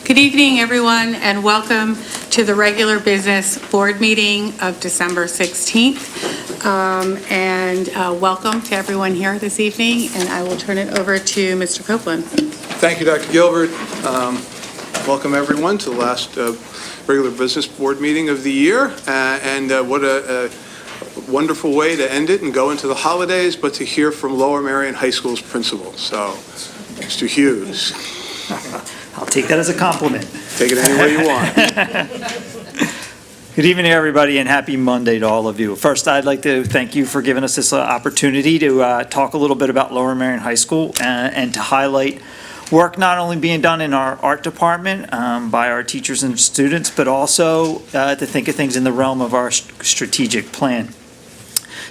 Good evening, everyone, and welcome to the regular business board meeting of December 16th. Welcome to everyone here this evening, and I will turn it over to Mr. Copeland. Thank you, Dr. Gilbert. Welcome, everyone, to the last regular business board meeting of the year. What a wonderful way to end it and go into the holidays, but to hear from Lower Merion High School's principal. So, Mr. Hughes. I'll take that as a compliment. Take it any way you want. Good evening, everybody, and happy Monday to all of you. First, I'd like to thank you for giving us this opportunity to talk a little bit about Lower Merion High School and to highlight work not only being done in our art department by our teachers and students, but also to think of things in the realm of our strategic plan.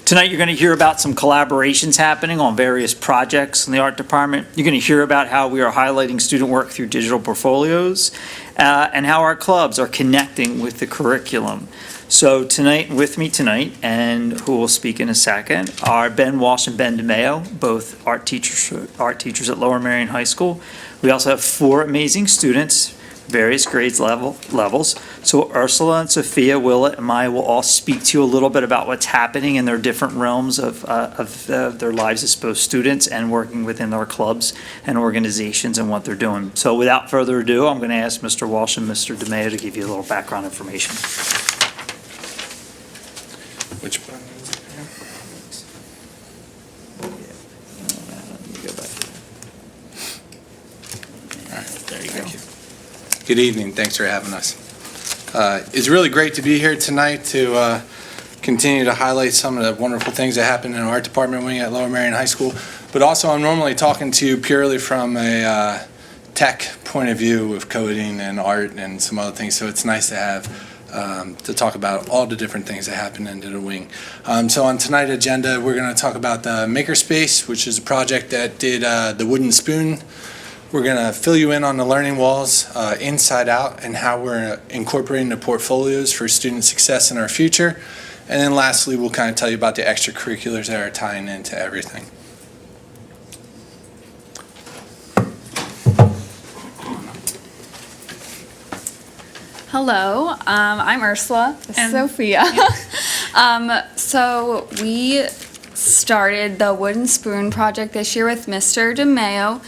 Tonight, you're going to hear about some collaborations happening on various projects in the art department. You're going to hear about how we are highlighting student work through digital portfolios and how our clubs are connecting with the curriculum. So tonight, with me tonight, and who will speak in a second, are Ben Walsh and Ben DeMeo, both art teachers at Lower Merion High School. We also have 4 amazing students, various grades levels. So Ursula and Sophia, Willett, and I will all speak to you a little bit about what's happening in their different realms of their lives as both students and working within our clubs and organizations and what they're doing. So without further ado, I'm going to ask Mr. Walsh and Mr. DeMeo to give you a little background information. Which one is it? All right, there you go. Good evening. Thanks for having us. It's really great to be here tonight to continue to highlight some of the wonderful things that happen in our art department wing at Lower Merion High School. But also, I'm normally talking to you purely from a tech point of view with coding and art and some other things. So it's nice to have to talk about all the different things that happen into the wing. So on tonight's agenda, we're going to talk about the Makerspace, which is a project that did the wooden spoon. We're going to fill you in on the learning walls inside out and how we're incorporating the portfolios for student success in our future. And then lastly, we'll kind of tell you about the extracurriculars that are tying into everything. Hello, I'm Ursula. This is Sophia. So we started the Wooden Spoon project this year with Mr. DeMeo.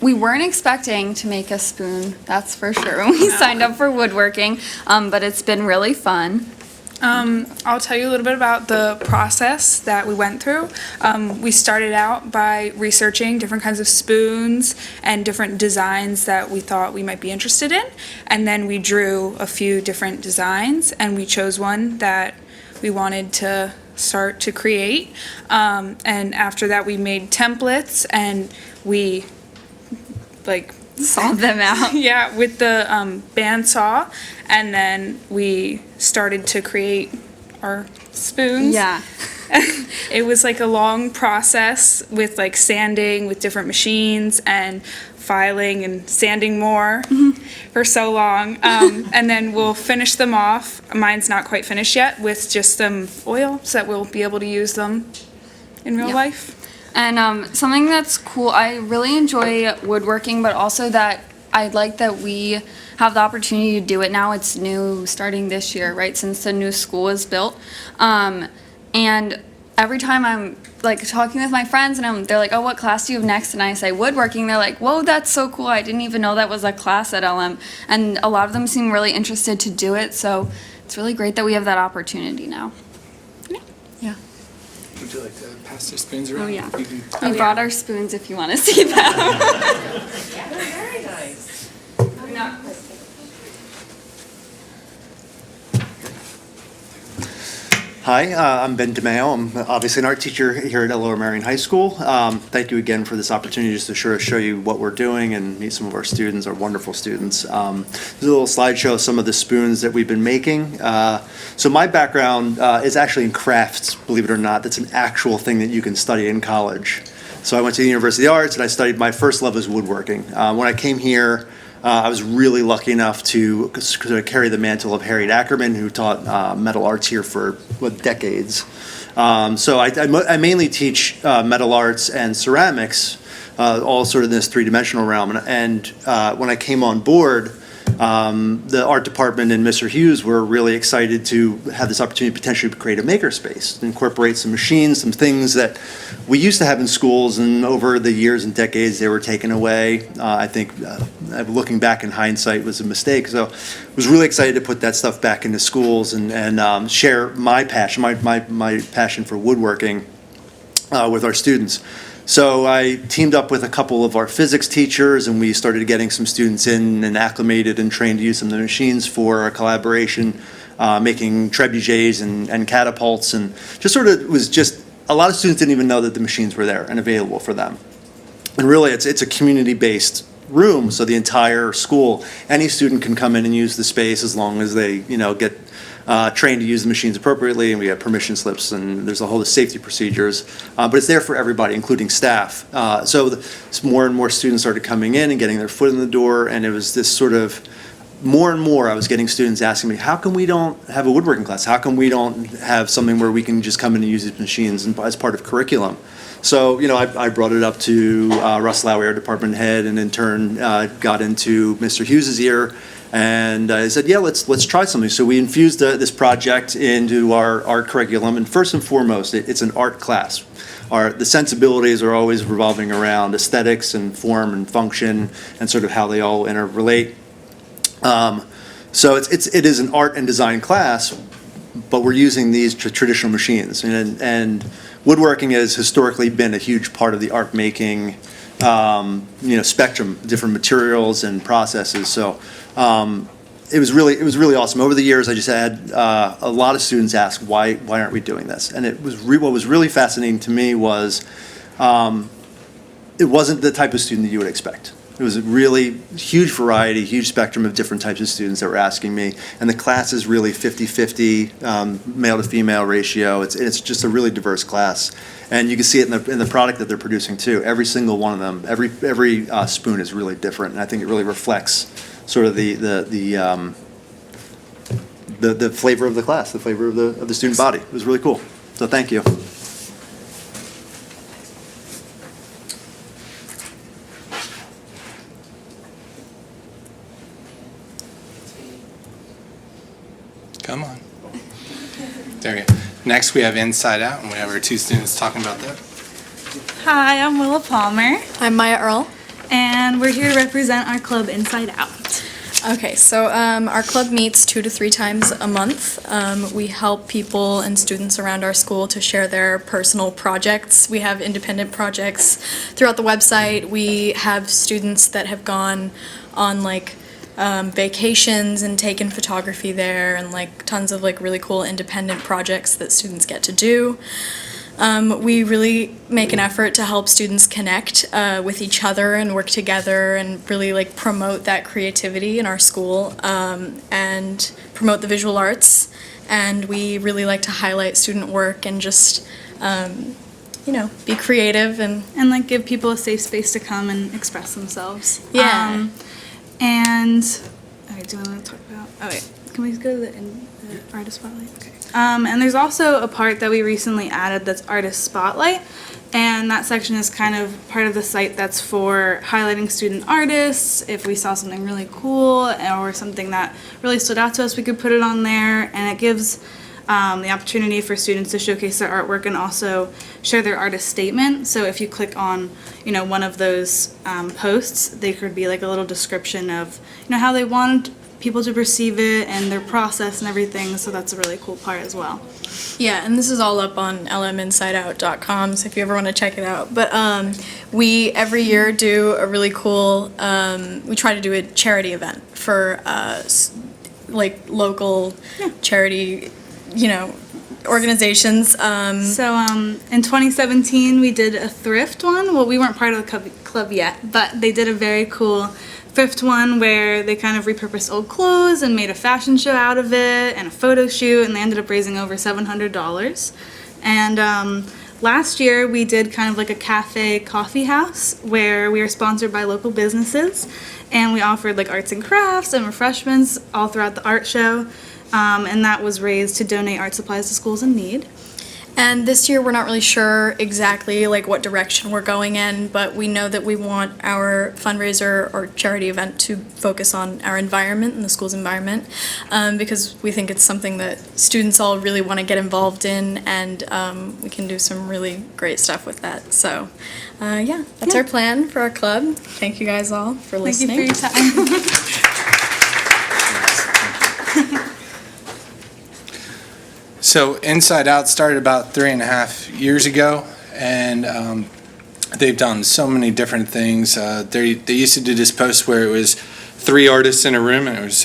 We weren't expecting to make a spoon, that's for sure, when we signed up for woodworking, but it's been really fun. I'll tell you a little bit about the process that we went through. We started out by researching different kinds of spoons and different designs that we thought we might be interested in, and then we drew a few different designs, and we chose one that we wanted to start to create, and after that we made templates and we Saw them out. yeah, with the bandsaw, and then we started to create our spoons. Yeah. It was like a long process with like sanding with different machines and filing and sanding more for so long. And then we'll finish them off. Mine's not quite finished yet, with just some oil so that we'll be able to use them in real life. And something that's cool, I really enjoy woodworking, but also that I like that we have the opportunity to do it now. It's new starting this year, right, since the new school is built. And every time I'm like talking with my friends and they're like, oh, what class do you have next? And I say woodworking. They're like, whoa, that's so cool. I didn't even know that was a class at LM. And a lot of them seem really interested to do it. So it's really great that we have that opportunity now. Yeah. Would you like to pass the spoons around? Oh, yeah. You can- We brought our spoons if you want to see them. Very nice. Hi, I'm Ben DeMeo. I'm obviously an art teacher here at Lower Merion High School. Thank you again for this opportunity just to show you what we're doing and meet some of our students, our wonderful students. There's a little slideshow of some of the spoons that we've been making. So my background is actually in crafts, believe it or not. That's an actual thing that you can study in college. So I went to the University of Arts and I studied, my first love was woodworking. When I came here, I was really lucky enough to carry the mantle of Harriet Ackerman, who taught metal arts here for decades. So I mainly teach metal arts and ceramics, all sort of in this three-dimensional realm. And when I came on board, the art department and Mr. Hughes were really excited to have this opportunity to potentially create a makerspace, incorporate some machines, some things that we used to have in schools, and over the years and decades they were taken away. I think looking back in hindsight was a mistake. So I was really excited to put that stuff back into schools and share my passion, my passion for woodworking with our students. So I teamed up with a couple of our physics teachers, and we started getting some students in and acclimated and trained to use some of the machines for a collaboration, making trebuchets and catapults, and just sort of was just a lot of students didn't even know that the machines were there and available for them. And really, it's a community-based room, so the entire school, any student can come in and use the space as long as they, get trained to use the machines appropriately, and we have permission slips, and there's a whole safety procedures. But it's there for everybody, including staff. So more and more students started coming in and getting their foot in the door, and it was this sort of more and more I was getting students asking me, how come we don't have a woodworking class? How come we don't have something where we can just come in and use these machines as part of curriculum? So, I brought it up to Russ Lowy, our department head, and in turn got into Mr. Hughes' ear. And I said, yeah, let's try something. So we infused this project into our art curriculum. And first and foremost, it's an art class. The sensibilities are always revolving around aesthetics and form and function and sort of how they all interrelate. So it is an art and design class, but we're using these traditional machines. And woodworking has historically been a huge part of the art making spectrum, different materials and processes. So it was really awesome. Over the years, I just had a lot of students ask, why aren't we doing this? And what was really fascinating to me was it wasn't the type of student that you would expect. It was a really huge variety, huge spectrum of different types of students that were asking me. And the class is really 50-50 male to female ratio. It's just a really diverse class. And you can see it in the product that they're producing too. Every single one of them, every spoon is really different. And I think it really reflects sort of the flavor of the class, the flavor of the student body. It was really cool. So thank you. Come on. There we go. Next, we have Inside Out, and we have our two students talking about that. Hi, I'm Willa Palmer, I'm Maya Earl. and we're here to represent our club Inside Out. Okay, so our club meets 2 to 3 times a month. We help people and students around our school to share their personal projects. We have independent projects throughout the website. We have students that have gone on vacations and taken photography there, and tons of really cool independent projects that students get to do. We really make an effort to help students connect with each other and work together and really promote that creativity in our school and promote the visual arts. And we really like to highlight student work and just, be creative and give people a safe space to come and express themselves. Yeah. And, okay, do you want to talk about, can we go to the artist spotlight? Okay. And there's also a part that we recently added that's artist spotlight, and that section is kind of part of the site that's for highlighting student artists. If we saw something really cool or something that really stood out to us, we could put it on there, and it gives the opportunity for students to showcase their artwork and also share their artist statement. So if you click on, one of those posts, there could be a little description of, how they want people to perceive it and their process and everything. So that's a really cool part as well. Yeah, and this is all up on lminsideout.com, so if you ever want to check it out. But we every year do a really cool, we try to do a charity event for local charity, organizations. So in 2017, we did a thrift one. Well, we weren't part of the club yet, but they did a very cool thrift one where they kind of repurposed old clothes and made a fashion show out of it and a photo shoot, and they ended up raising over $700. And last year, we did kind of a cafe coffee house where we were sponsored by local businesses, and we offered arts and crafts and refreshments all throughout the art show. And that was raised to donate art supplies to schools in need. And this year, we're not really sure exactly like what direction we're going in, but we know that we want our fundraiser or charity event to focus on our environment and the school's environment, because we think it's something that students all really want to get involved in, and we can do some really great stuff with that. So, yeah, that's our plan for our club. Thank you guys all for listening. Thank you for your time. So Inside Out started about 3.5 years ago, and they've done so many different things. They used to do this post where it was 3 artists in a room, and it was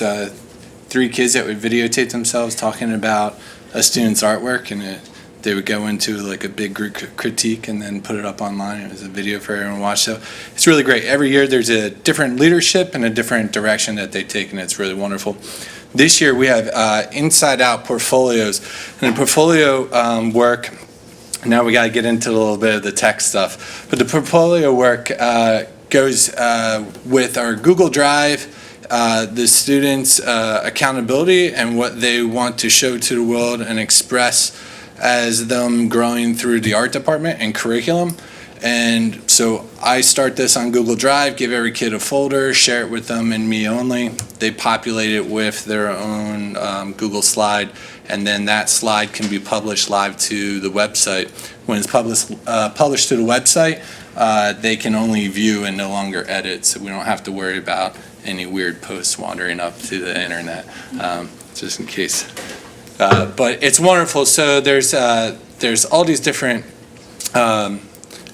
3 kids that would videotape themselves talking about a student's artwork, and they would go into like a big group critique and then put it up online. It was a video for everyone to watch. So it's really great. Every year there's a different leadership and a different direction that they take, and it's really wonderful. This year we have Inside Out portfolios, and the portfolio work, now we got to get into a little bit of the tech stuff, but the portfolio work goes with our Google Drive, the students' accountability and what they want to show to the world and express as them growing through the art department and curriculum. And so I start this on Google Drive, give every kid a folder, share it with them in Me Only. They populate it with their own Google slide, and then that slide can be published live to the website. When it's published to the website, they can only view and no longer edit, so we don't have to worry about any weird posts wandering up to the internet, just in case. But it's wonderful. So there's all these different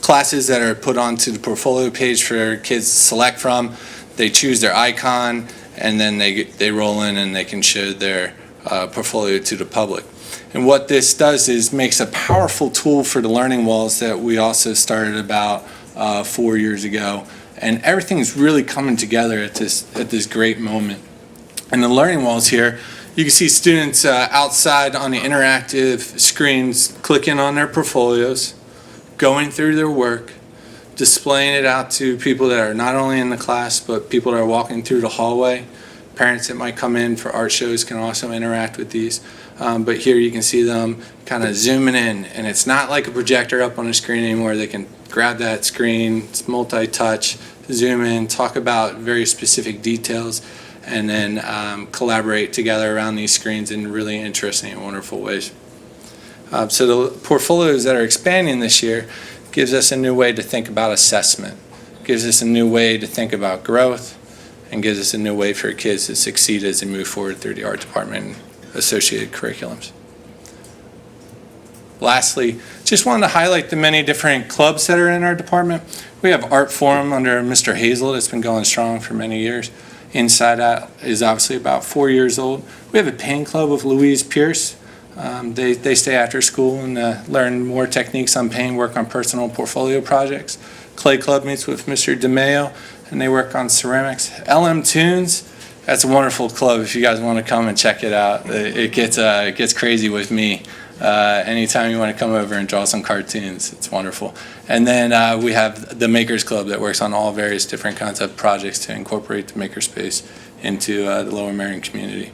classes that are put onto the portfolio page for kids to select from. They choose their icon, and then they roll in and they can show their portfolio to the public. And what this does is makes a powerful tool for the learning walls that we also started about 4 years ago. And everything's really coming together at this great moment. And the learning walls here, you can see students outside on the interactive screens clicking on their portfolios, going through their work, displaying it out to people that are not only in the class, but people that are walking through the hallway. Parents that might come in for art shows can also interact with these. But here you can see them kind of zooming in, and it's not like a projector up on a screen anymore. They can grab that screen, it's multi-touch, zoom in, talk about very specific details, and then collaborate together around these screens in really interesting and wonderful ways. So the portfolios that are expanding this year gives us a new way to think about assessment, gives us a new way to think about growth, and gives us a new way for kids to succeed as they move forward through the art department and associated curriculums. Lastly, just wanted to highlight the many different clubs that are in our department. We have Art Forum under Mr. Hazel that's been going strong for many years. Inside Out is obviously about 4 years old. We have a paint club with Louise Pierce. They stay after school and learn more techniques on paint, work on personal portfolio projects. Clay Club meets with Mr. DeMeo, and they work on ceramics. LM Tunes, that's a wonderful club if you guys want to come and check it out. It gets crazy with me. Anytime you want to come over and draw some cartoons, it's wonderful. And then we have the Makers Club that works on all various different kinds of projects to incorporate the makerspace into the Lower Merion community.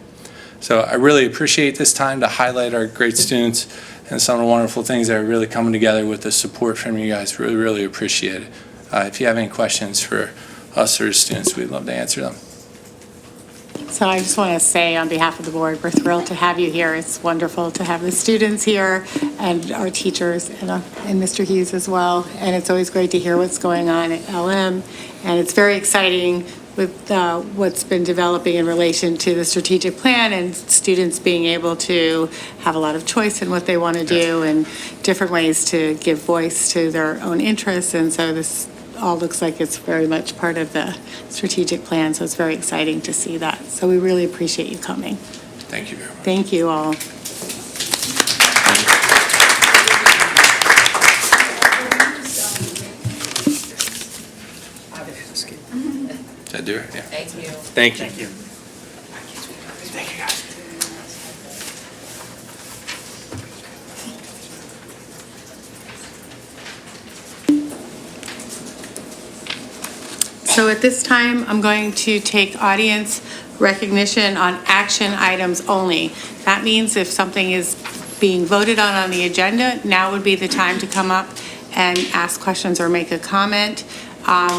So I really appreciate this time to highlight our great students and some of the wonderful things that are really coming together with the support from you guys. Really, really appreciate it. If you have any questions for us or the students, we'd love to answer them. So I just want to say on behalf of the board, we're thrilled to have you here. It's wonderful to have the students here and our teachers and Mr. Hughes as well. And it's always great to hear what's going on at LM. And it's very exciting with what's been developing in relation to the strategic plan and students being able to have a lot of choice in what they want to do and different ways to give voice to their own interests. And so this all looks like it's very much part of the strategic plan. So it's very exciting to see that. So we really appreciate you coming. Thank you very much. Thank you all. Did I do it? Yeah. Thank you. Thank you. Thank you. Thank you, guys. So at this time, I'm going to take audience recognition on action items only. That means if something is being voted on the agenda, now would be the time to come up and ask questions or make a comment.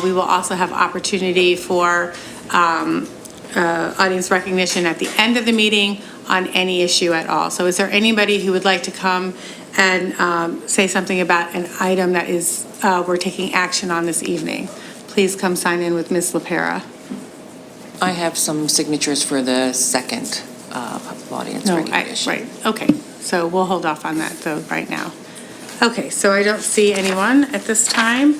We will also have opportunity for audience recognition at the end of the meeting on any issue at all. So is there anybody who would like to come and say something about an item that is, we're taking action on this evening? Please come sign in with Ms. LaPera. I have some signatures for the second audience No, recognition. right, okay. So we'll hold off on that though right now. Okay, so I don't see anyone at this time.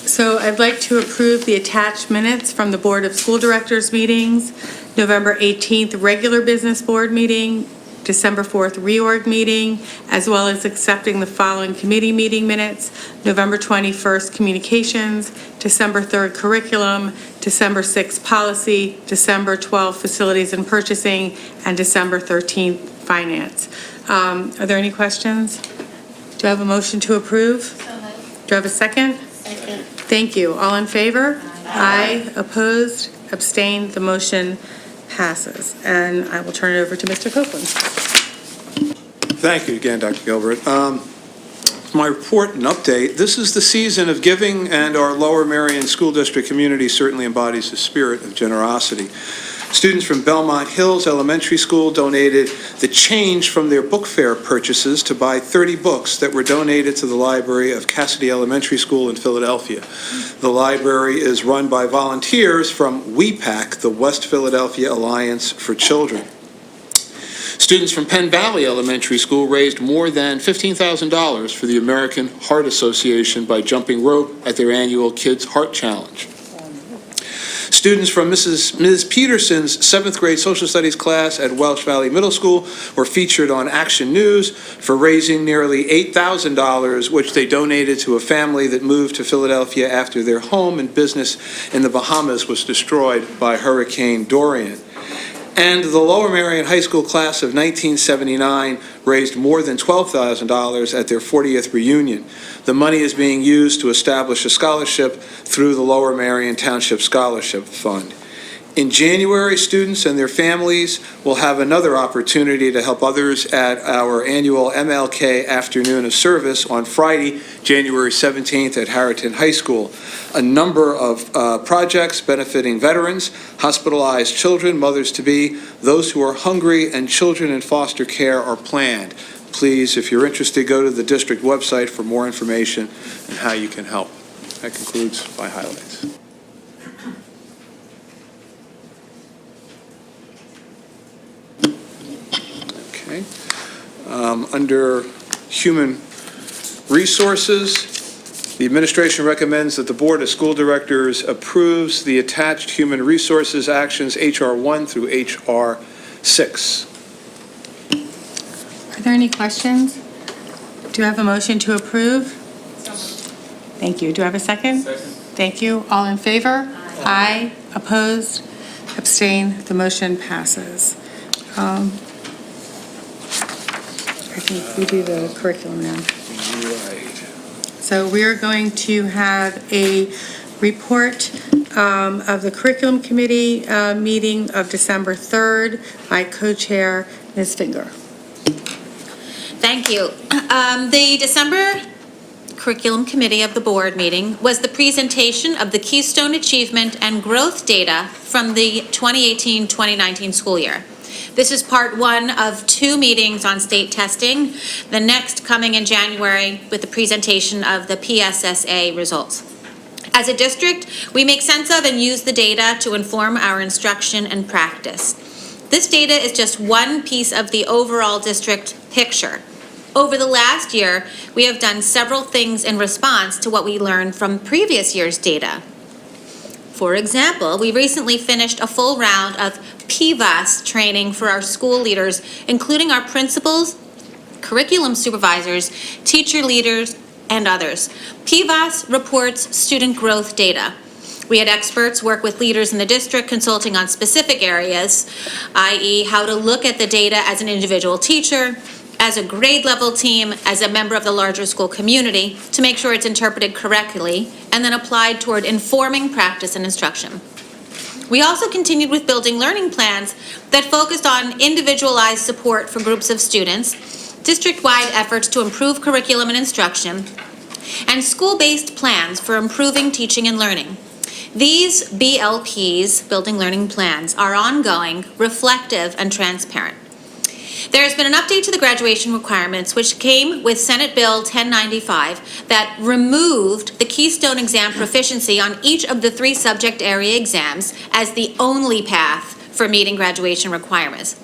So I'd like to approve the attached minutes from the Board of School Directors meetings, November 18th regular business board meeting, December 4th reorg meeting, as well as accepting the following committee meeting minutes, November 21st communications, December 3rd curriculum, December 6th policy, December 12th facilities and purchasing, and December 13th finance. Are there any questions? Do I have a motion to approve? Do I have a second? Second. Thank you. All in favor? Aye. Opposed? Abstained? The motion passes. And I will turn it over to Mr. Copeland. Thank you again, Dr. Gilbert. My report and update, this is the season of giving, and our Lower Merion School District community certainly embodies the spirit of generosity. Students from Belmont Hills Elementary School donated the change from their book fair purchases to buy 30 books that were donated to the library of Cassidy Elementary School in Philadelphia. The library is run by volunteers from WEPAC, the West Philadelphia Alliance for Children. Students from Penn Valley Elementary School raised more than $15,000 for the American Heart Association by jumping rope at their annual Kids Heart Challenge. Students from Ms. Peterson's 7th grade social studies class at Welsh Valley Middle School were featured on Action News for raising nearly $8,000, which they donated to a family that moved to Philadelphia after their home and business in the Bahamas was destroyed by Hurricane Dorian. And the Lower Merion High School class of 1979 raised more than $12,000 at their 40th reunion. The money is being used to establish a scholarship through the Lower Merion Township Scholarship Fund. In January, students and their families will have another opportunity to help others at our annual MLK Afternoon of Service on Friday, January 17th at Harriton High School. A number of projects benefiting veterans, hospitalized children, mothers-to-be, those who are hungry, and children in foster care are planned. Please, if you're interested, go to the district website for more information and how you can help. That concludes my highlights. Okay. Under Human Resources, the administration recommends that the Board of School Directors approves the attached Human Resources actions HR 1 through HR 6. Are there any questions? Do I have a motion to approve? Thank you. Do I have a second? Second. Thank you. All in favor? Aye. Opposed? Abstained? The motion passes. I think we do the curriculum now. Right. So we're going to have a report of the Curriculum Committee meeting of December 3rd by co-chair Ms. Finger. Thank you. The December Curriculum Committee of the Board meeting was the presentation of the Keystone Achievement and Growth data from the 2018-2019 school year. This is part one of 2 meetings on state testing, the next coming in January with the presentation of the PSSA results. As a district, we make sense of and use the data to inform our instruction and practice. This data is just one piece of the overall district picture. Over the last year, we have done several things in response to what we learned from previous year's data. For example, we recently finished a full round of PVAS training for our school leaders, including our principals, curriculum supervisors, teacher leaders, and others. PVAS reports student growth data. We had experts work with leaders in the district consulting on specific areas, i.e. how to look at the data as an individual teacher, as a grade level team, as a member of the larger school community, to make sure it's interpreted correctly and then applied toward informing practice and instruction. We also continued with building learning plans that focused on individualized support for groups of students, district-wide efforts to improve curriculum and instruction, and school-based plans for improving teaching and learning. These BLPs, Building Learning Plans, are ongoing, reflective, and transparent. There has been an update to the graduation requirements, which came with Senate Bill 1095, that removed the Keystone exam proficiency on each of the 3 subject area exams as the only path for meeting graduation requirements.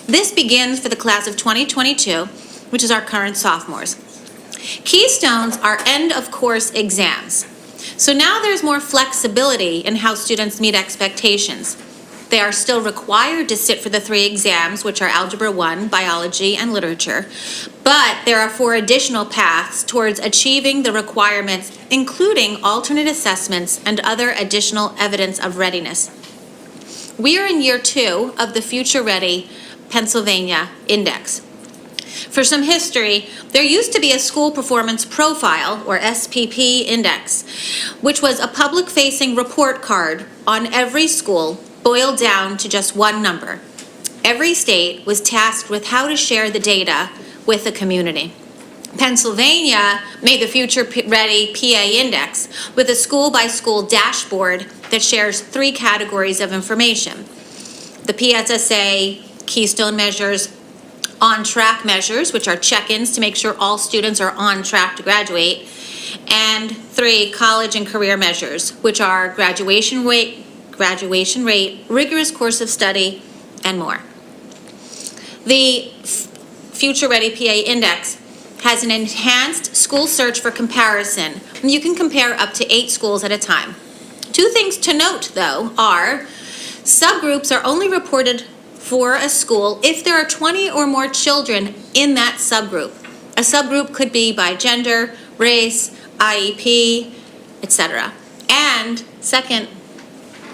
This begins for the class of 2022, which is our current sophomores. Keystones are end-of-course exams. So now there's more flexibility in how students meet expectations. They are still required to sit for the 3 exams, which are Algebra 1, Biology, and Literature, but there are 4 additional paths towards achieving the requirements, including alternate assessments and other additional evidence of readiness. We are in year 2 of the Future Ready Pennsylvania Index. For some history, there used to be a school performance profile, or SPP index, which was a public-facing report card on every school, boiled down to just one number. Every state was tasked with how to share the data with the community. Pennsylvania made the Future Ready PA Index with a school-by-school dashboard that shares 3 categories of information: the PSSA Keystone measures, on-track measures, which are check-ins to make sure all students are on track to graduate, and 3 college and career measures, which are graduation rate, rigorous course of study, and more. The Future Ready PA Index has an enhanced school search for comparison. You can compare up to 8 schools at a time. 2 things to note, though, are subgroups are only reported for a school if there are 20 or more children in that subgroup. A subgroup could be by gender, race, IEP, etc. And second,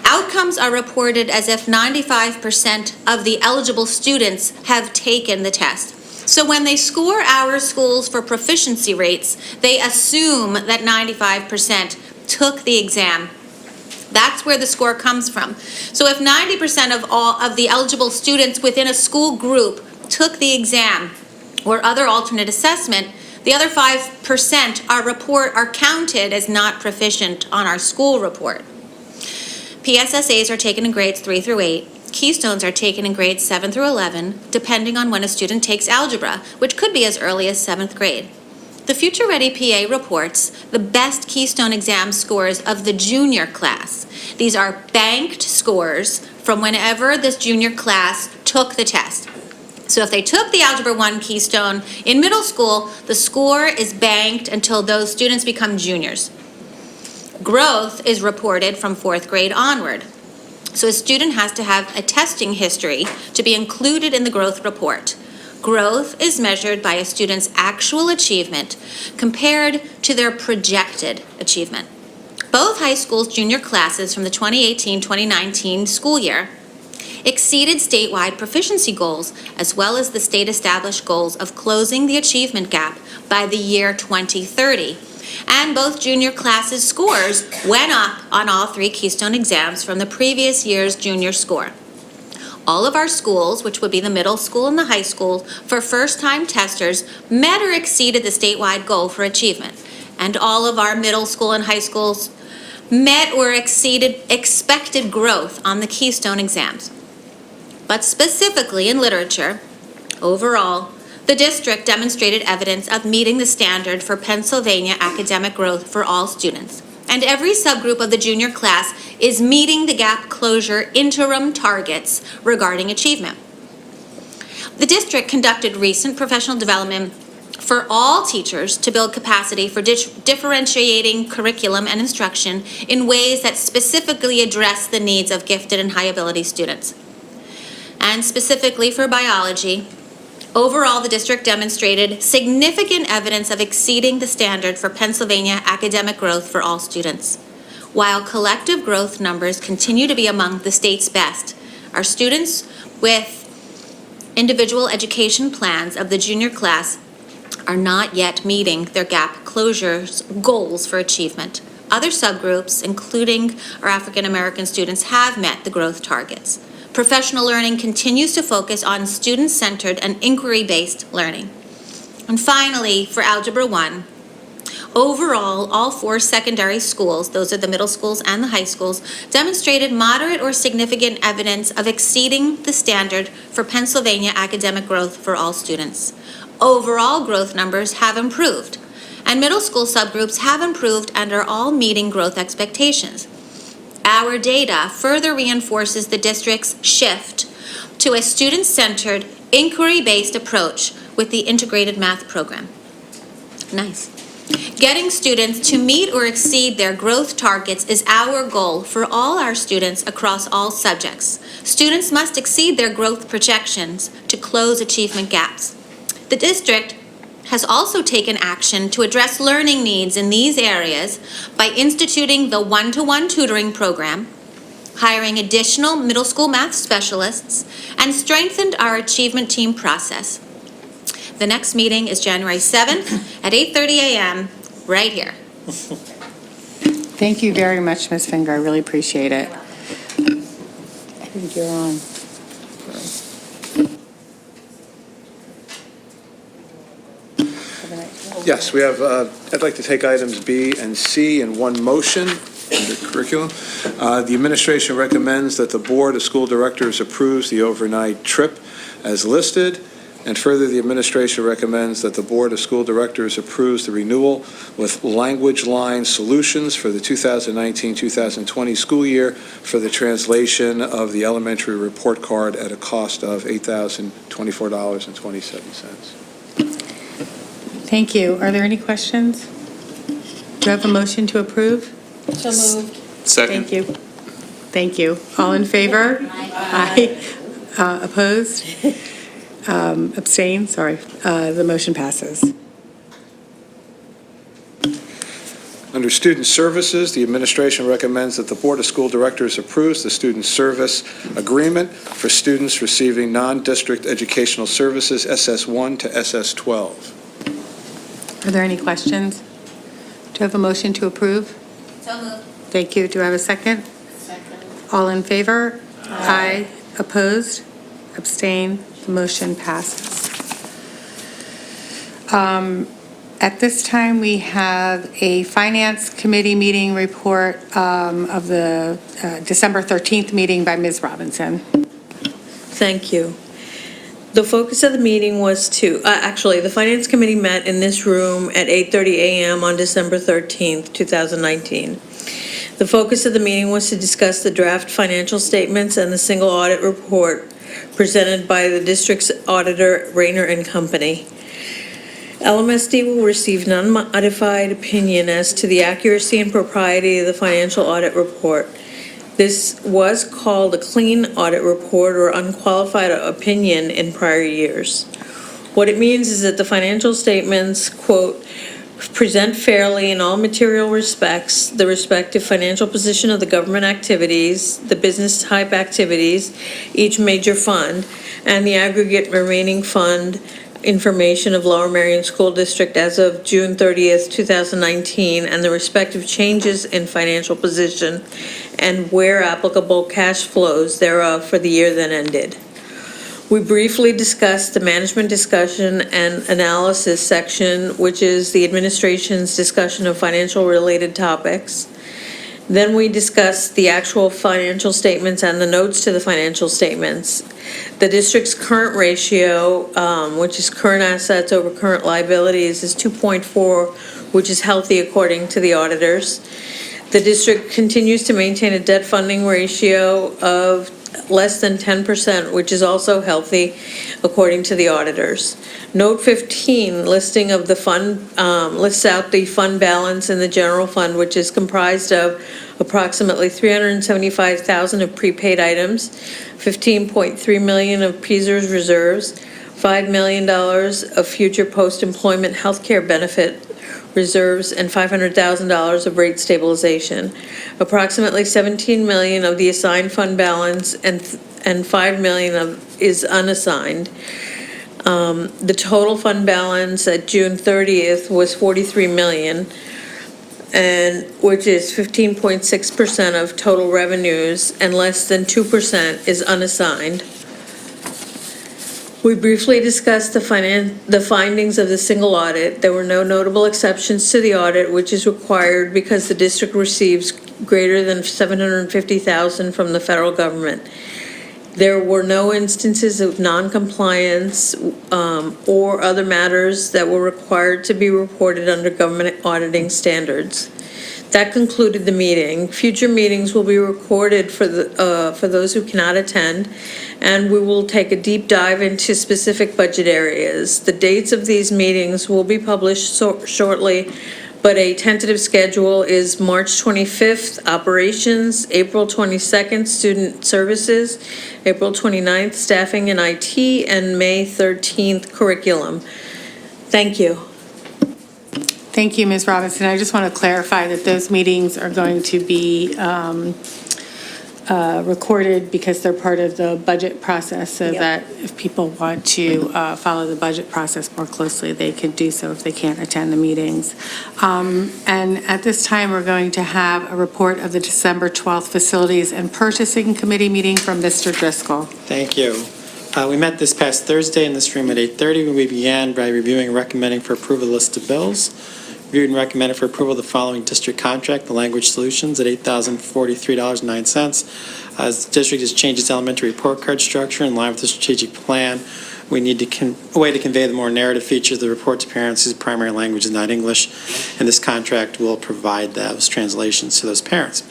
outcomes are reported as if 95% of the eligible students have taken the test. So when they score our schools for proficiency rates, they assume that 95% took the exam. That's where the score comes from. So if 90% of all of the eligible students within a school group took the exam or other alternate assessment, the other 5% are counted as not proficient on our school report. PSSAs are taken in grades 3 through 8. Keystones are taken in grades 7 through 11, depending on when a student takes algebra, which could be as early as 7th grade. The Future Ready PA reports the best Keystone exam scores of the junior class. These are banked scores from whenever this junior class took the test. So if they took the Algebra 1 Keystone in middle school, the score is banked until those students become juniors. Growth is reported from 4th grade onward. So a student has to have a testing history to be included in the growth report. Growth is measured by a student's actual achievement compared to their projected achievement. Both high school's junior classes from the 2018-2019 school year exceeded statewide proficiency goals, as well as the state-established goals of closing the achievement gap by the year 2030. And both junior classes' scores went up on all 3 Keystone exams from the previous year's junior score. All of our schools, which would be the middle school and the high school, for first-time testers, met or exceeded the statewide goal for achievement. And all of our middle school and high schools met or exceeded expected growth on the Keystone exams. But specifically in literature, overall, the district demonstrated evidence of meeting the standard for Pennsylvania academic growth for all students. And every subgroup of the junior class is meeting the gap closure interim targets regarding achievement. The district conducted recent professional development for all teachers to build capacity for differentiating curriculum and instruction in ways that specifically address the needs of gifted and high-ability students. And specifically for biology, overall, the district demonstrated significant evidence of exceeding the standard for Pennsylvania academic growth for all students. While collective growth numbers continue to be among the state's best, our students with individual education plans of the junior class are not yet meeting their gap closures goals for achievement. Other subgroups, including our African American students, have met the growth targets. Professional learning continues to focus on student-centered and inquiry-based learning. And finally, for Algebra 1, overall, all 4 secondary schools, those are the middle schools and the high schools, demonstrated moderate or significant evidence of exceeding the standard for Pennsylvania academic growth for all students. Overall growth numbers have improved, and middle school subgroups have improved and are all meeting growth expectations. Our data further reinforces the district's shift to a student-centered, inquiry-based approach with the integrated math program. Nice. Getting students to meet or exceed their growth targets is our goal for all our students across all subjects. Students must exceed their growth projections to close achievement gaps. The district has also taken action to address learning needs in these areas by instituting the one-to-one tutoring program, hiring additional middle school math specialists, and strengthened our achievement team process. The next meeting is January 7th at 8:30 a.m. right here. Thank you very much, Ms. Finger. I really appreciate it. I think you're on. Yes, we have, I'd like to take items B and C in one motion under curriculum. The administration recommends that the Board of School Directors approves the overnight trip as listed. And further, the administration recommends that the Board of School Directors approves the renewal with Language Line Solutions for the 2019-2020 school year for the translation of the elementary report card at a cost of $8,024.27. Thank you. Are there any questions? Do I have a motion to approve? So moved. Second. Thank you. Thank you. All in favor? Aye. Opposed? Abstain? Sorry. The motion passes. Under Student Services, the administration recommends that the Board of School Directors approves the Student Service Agreement for students receiving non-district educational services SS1 to SS12. Are there any questions? Do I have a motion to approve? So moved. Thank you. Do I have a second? Second. All in favor? Aye. Opposed? Abstain? The motion passes. At this time, we have a Finance Committee meeting report of the December 13th meeting by Ms. Robinson. Thank you. The focus of the meeting was to, actually, the Finance Committee met in this room at 8:30 a.m. on December 13th, 2019. The focus of the meeting was to discuss the draft financial statements and the single audit report presented by the district's auditor, Rayner and Company. Lmsb will receive non-modified opinion as to the accuracy and propriety of the financial audit report. This was called a clean audit report or unqualified opinion in prior years. What it means is that the financial statements, quote, present fairly in all material respects the respective financial position of the government activities, the business type activities, each major fund, and the aggregate remaining fund information of Lower Merion School District as of June 30th, 2019, and the respective changes in financial position and where applicable cash flows thereof for the year then ended. We briefly discussed the management discussion and analysis section, which is the administration's discussion of financial related topics. Then we discussed the actual financial statements and the notes to the financial statements. The district's current ratio, which is current assets over current liabilities, is 2.4, which is healthy according to the auditors. The district continues to maintain a debt funding ratio of less than 10%, which is also healthy according to the auditors. Note 15, listing of the fund, lists out the fund balance in the general fund, which is comprised of approximately $375,000 of prepaid items, $15.3 million of PSERS reserves, $5 million of future post-employment health care benefit reserves, and $500,000 of rate stabilization. Approximately $17 million of the assigned fund balance and $5 million is unassigned. The total fund balance at June 30th was $43 million. and which is 15.6% of total revenues, and less than 2% is unassigned. We briefly discussed the findings of the single audit. There were no notable exceptions to the audit, which is required because the district receives greater than $750,000 from the federal government. There were no instances of non-compliance or other matters that were required to be reported under government auditing standards. That concluded the meeting. Future meetings will be recorded for those who cannot attend, and we will take a deep dive into specific budget areas. The dates of these meetings will be published shortly, but a tentative schedule is March 25th, operations, April 22nd, student services, April 29th, staffing and IT, and May 13th, curriculum. Thank you. Thank you, Ms. Robinson. I just want to clarify that those meetings are going to be recorded because they're part of the budget process, so that if people want to follow the budget process more closely, they can do so if they can't attend the meetings. And at this time, we're going to have a report of the December 12th Facilities and Purchasing Committee meeting from Mr. Driscoll. Thank you. We met this past Thursday in this room at 8:30. We began by reviewing and recommending for approval the list of bills. Reviewed and recommended for approval the following district contract, the Language Solutions, at $8,043.09. As the district has changed its elementary report card structure in line with the strategic plan, we need a way to convey the more narrative features of the report to parents whose primary language is not English, and this contract will provide those translations to those parents.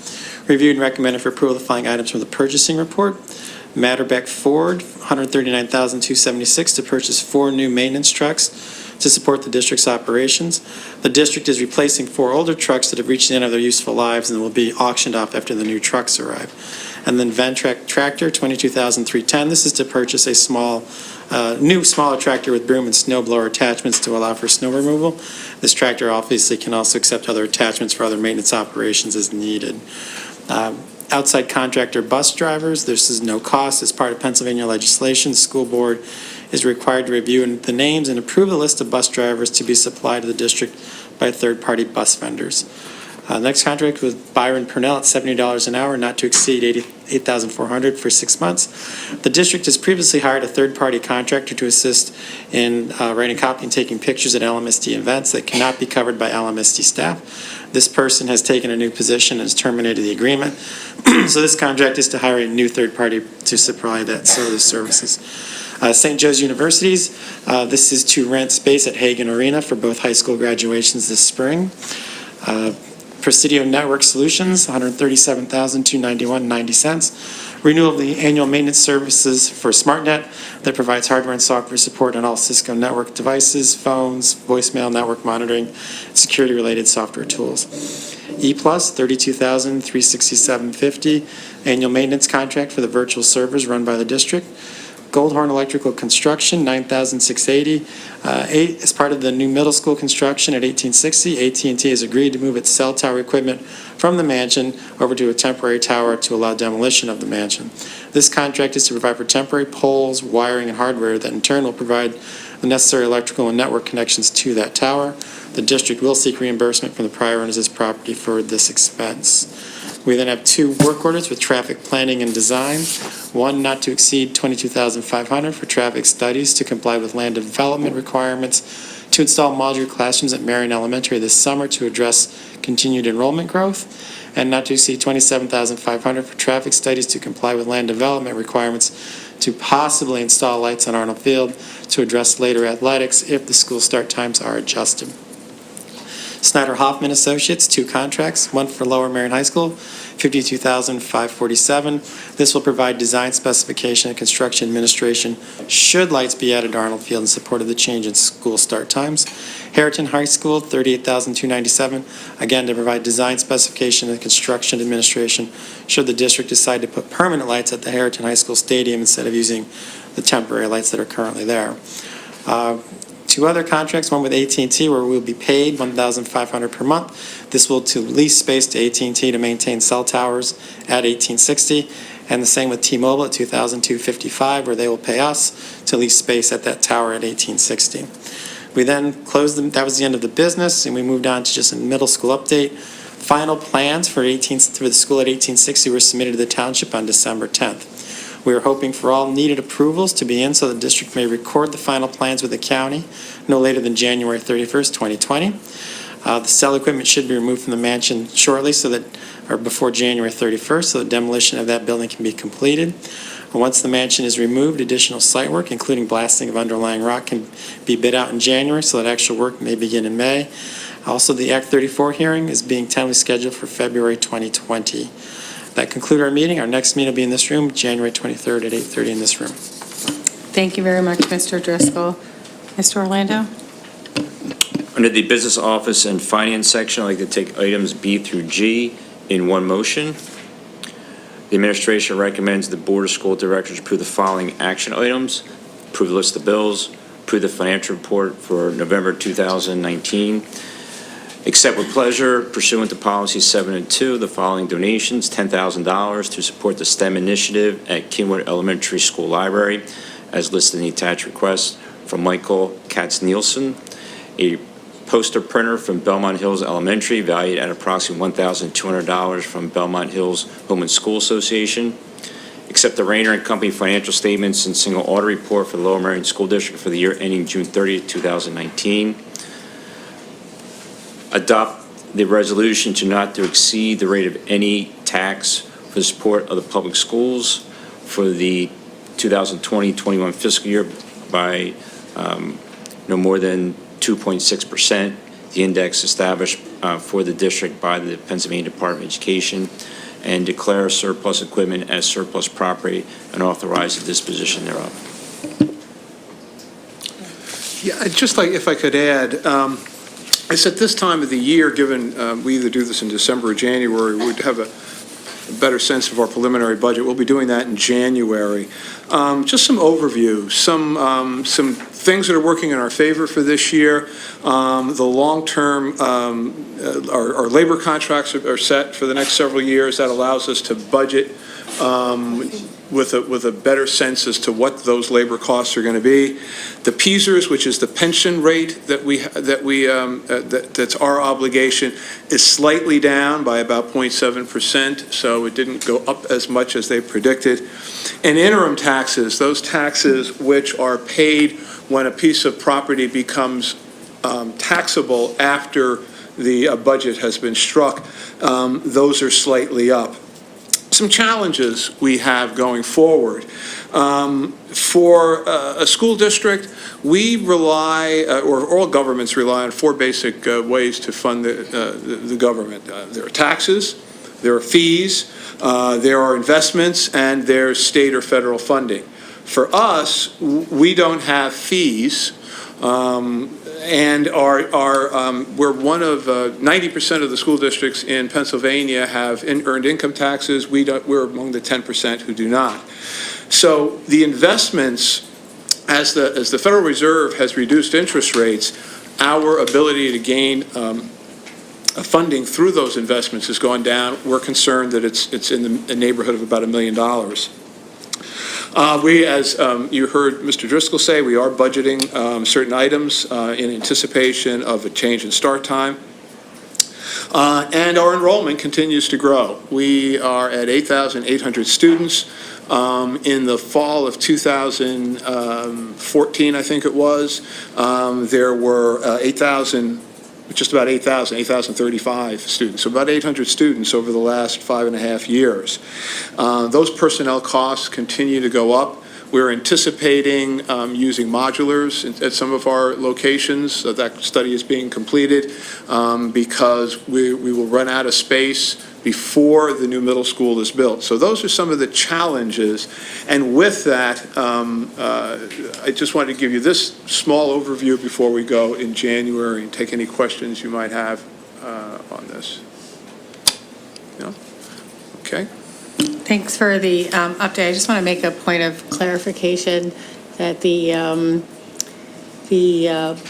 Reviewed and recommended for approval the following items from the purchasing report. Matterbeck Ford, $139,276 to purchase 4 new maintenance trucks to support the district's operations. The district is replacing 4 older trucks that have reached the end of their useful lives and will be auctioned off after the new trucks arrive. And then Ventrac Tractor, $22,310. This is to purchase a new smaller tractor with broom and snow blower attachments to allow for snow removal. This tractor obviously can also accept other attachments for other maintenance operations as needed. Outside contractor bus drivers, this is no cost. As part of Pennsylvania legislation, the school board is required to review the names and approve the list of bus drivers to be supplied to the district by third-party bus vendors. Next contract with Byron Purnell at $70 an hour, not to exceed $8,400 for 6 months. The district has previously hired a third-party contractor to assist in writing copy and taking pictures at Lmsb events that cannot be covered by Lmsb staff. This person has taken a new position and has terminated the agreement. So this contract is to hire a new third party to supply that services. St. Joe's Universities, this is to rent space at Hagan Arena for both high school graduations this spring. Presidio Network Solutions, $137,291.90. Renewal of the annual maintenance services for SmartNet that provides hardware and software support on all Cisco network devices, phones, voicemail, network monitoring, security-related software tools. E-Plus, $32,367.50. Annual maintenance contract for the virtual servers run by the district. Goldhorn Electrical Construction, $9,680. As part of the new middle school construction at 1860, AT&T has agreed to move its cell tower equipment from the mansion over to a temporary tower to allow demolition of the mansion. This contract is to provide for temporary poles, wiring, and hardware that in turn will provide the necessary electrical and network connections to that tower. The district will seek reimbursement from the prior owners of this property for this expense. We then have 2 work orders with traffic planning and design. One not to exceed $22,500 for traffic studies to comply with land development requirements to install modular classrooms at Marion Elementary this summer to address continued enrollment growth, and not to exceed $27,500 for traffic studies to comply with land development requirements to possibly install lights on Arnold Field to address later athletics if the school start times are adjusted. Snyder Hoffman Associates, 2 contracts, one for Lower Marion High School, $52,547. This will provide design specification and construction administration should lights be added to Arnold Field in support of the change in school start times. Harriton High School, $38,297, again to provide design specification and construction administration should the district decide to put permanent lights at the Harriton High School Stadium instead of using the temporary lights that are currently there. 2 other contracts, one with AT&T where we'll be paid $1,500 per month. This will to lease space to AT&T to maintain cell towers at 1860, and the same with T-Mobile at $2,255 where they will pay us to lease space at that tower at 1860. We then closed them, that was the end of the business, and we moved on to just a middle school update. Final plans for the school at 1860 were submitted to the township on December 10th. We are hoping for all needed approvals to be in so the district may record the final plans with the county no later than January 31st, 2020. The cell equipment should be removed from the mansion shortly or before January 31st, so the demolition of that building can be completed. Once the mansion is removed, additional site work, including blasting of underlying rock, can be bid out in January, so that actual work may begin in May. Also, the Act 34 hearing is being tentatively scheduled for February 2020. That concludes our meeting. Our next meeting will be in this room, January 23rd at 8:30 in this room. Thank you very much, Mr. Driscoll. Mr. Orlando? Under the Business Office and Finance section, I'd like to take items B through G in one motion. The administration recommends the Board of School Directors approve the following action items: approve the list of bills, approve the financial report for November 2019, accept with pleasure pursuant to policy 7 and 2 the following donations: $10,000 to support the STEM initiative at Kingwood Elementary School Library, as listed in the attached request, from Michael Katz-Nielsen; a poster printer from Belmont Hills Elementary valued at approximately $1,200 from Belmont Hills Home and School Association; accept the Rayner and Company financial statements and single audit report for the Lower Merion School District for the year ending June 30th, 2019. Adopt the resolution to not to exceed the rate of any tax for the support of the public schools for the 2020-21 fiscal year by no more than 2.6%, the index established for the district by the Pennsylvania Department of Education, and declare surplus equipment as surplus property and authorize the disposition thereof. Yeah, I'd just like, if I could add, it's at this time of the year, given we either do this in December or January, we'd have a better sense of our preliminary budget. We'll be doing that in January. Just some overview, some things that are working in our favor for this year. The long-term, our labor contracts are set for the next several years. That allows us to budget with a better sense as to what those labor costs are going to be. The PSERS, which is the pension rate that's our obligation, is slightly down by about 0.7%, so it didn't go up as much as they predicted. And interim taxes, those taxes which are paid when a piece of property becomes taxable after the budget has been struck, those are slightly up. Some challenges we have going forward. For a school district, we rely, or all governments rely on four basic ways to fund the government. There are taxes, there are fees, there are investments, and there's state or federal funding. For us, we don't have fees, and we're one of 90% of the school districts in Pennsylvania have earned income taxes. We're among the 10% who do not. So the investments, as the Federal Reserve has reduced interest rates, our ability to gain funding through those investments has gone down. We're concerned that it's in the neighborhood of about $1 million. We, as you heard Mr. Driscoll say, we are budgeting certain items in anticipation of a change in start time. And our enrollment continues to grow. We are at 8,800 students. In the fall of 2014, I think it was, there were 8,035 students, so about 800 students over the last 5.5 years. Those personnel costs continue to go up. We're anticipating using modulars at some of our locations. That study is being completed because we will run out of space before the new middle school is built. So those are some of the challenges. And with that, I just wanted to give you this small overview before we go in January and take any questions you might have on this. No? Okay. Thanks for the update. I just want to make a point of clarification that the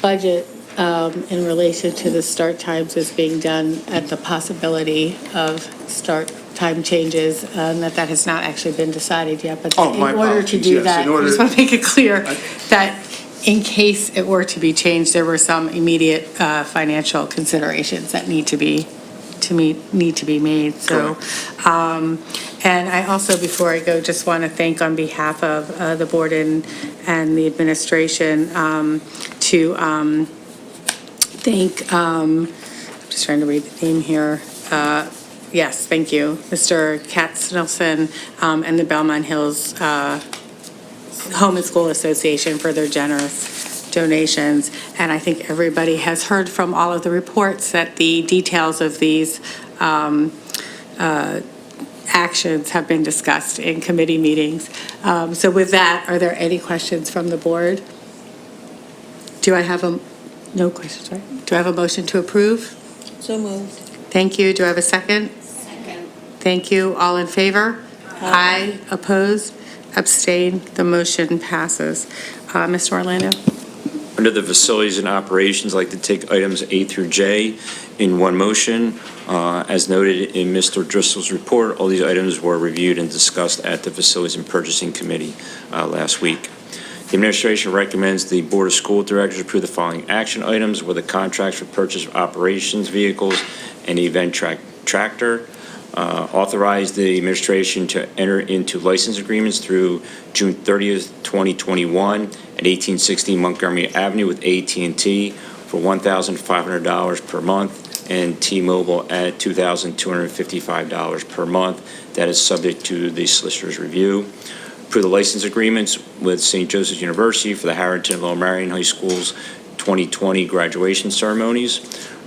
budget in relation to the start times is being done at the possibility of start time changes, and that has not actually been decided yet. But in order to do that, I just want to make it clear that in case it were to be changed, there were some immediate financial considerations that need to be made. So, and I also, before I go, just want to thank on behalf of the board and the administration to thank, I'm just trying to read the name here. Yes, thank you, Mr. Katznelson and the Belmont Hills Home and School Association for their generous donations. And I think everybody has heard from all of the reports that the details of these actions have been discussed in committee meetings. So with that, are there any questions from the board? Do I have no questions, right? Do I have a motion to approve? So moved. Thank you. Do I have a second? Second. Thank you. All in favor? Aye. Opposed? Abstained? The motion passes. Mr. Orlando? Under the Facilities and Operations, I'd like to take items A through J in one motion. As noted in Mr. Driscoll's report, all these items were reviewed and discussed at the Facilities and Purchasing Committee last week. The administration recommends the Board of School Directors approve the following action items with the contracts for purchase of operations vehicles and event tractor. Authorize the administration to enter into license agreements through June 30th, 2021 at 1860 Montgomery Avenue with AT&T for $1,500 per month and T-Mobile at $2,255 per month. That is subject to the solicitor's review. Approve the license agreements with St. Joseph's University for the Harrington and Lower Marion High School's 2020 graduation ceremonies.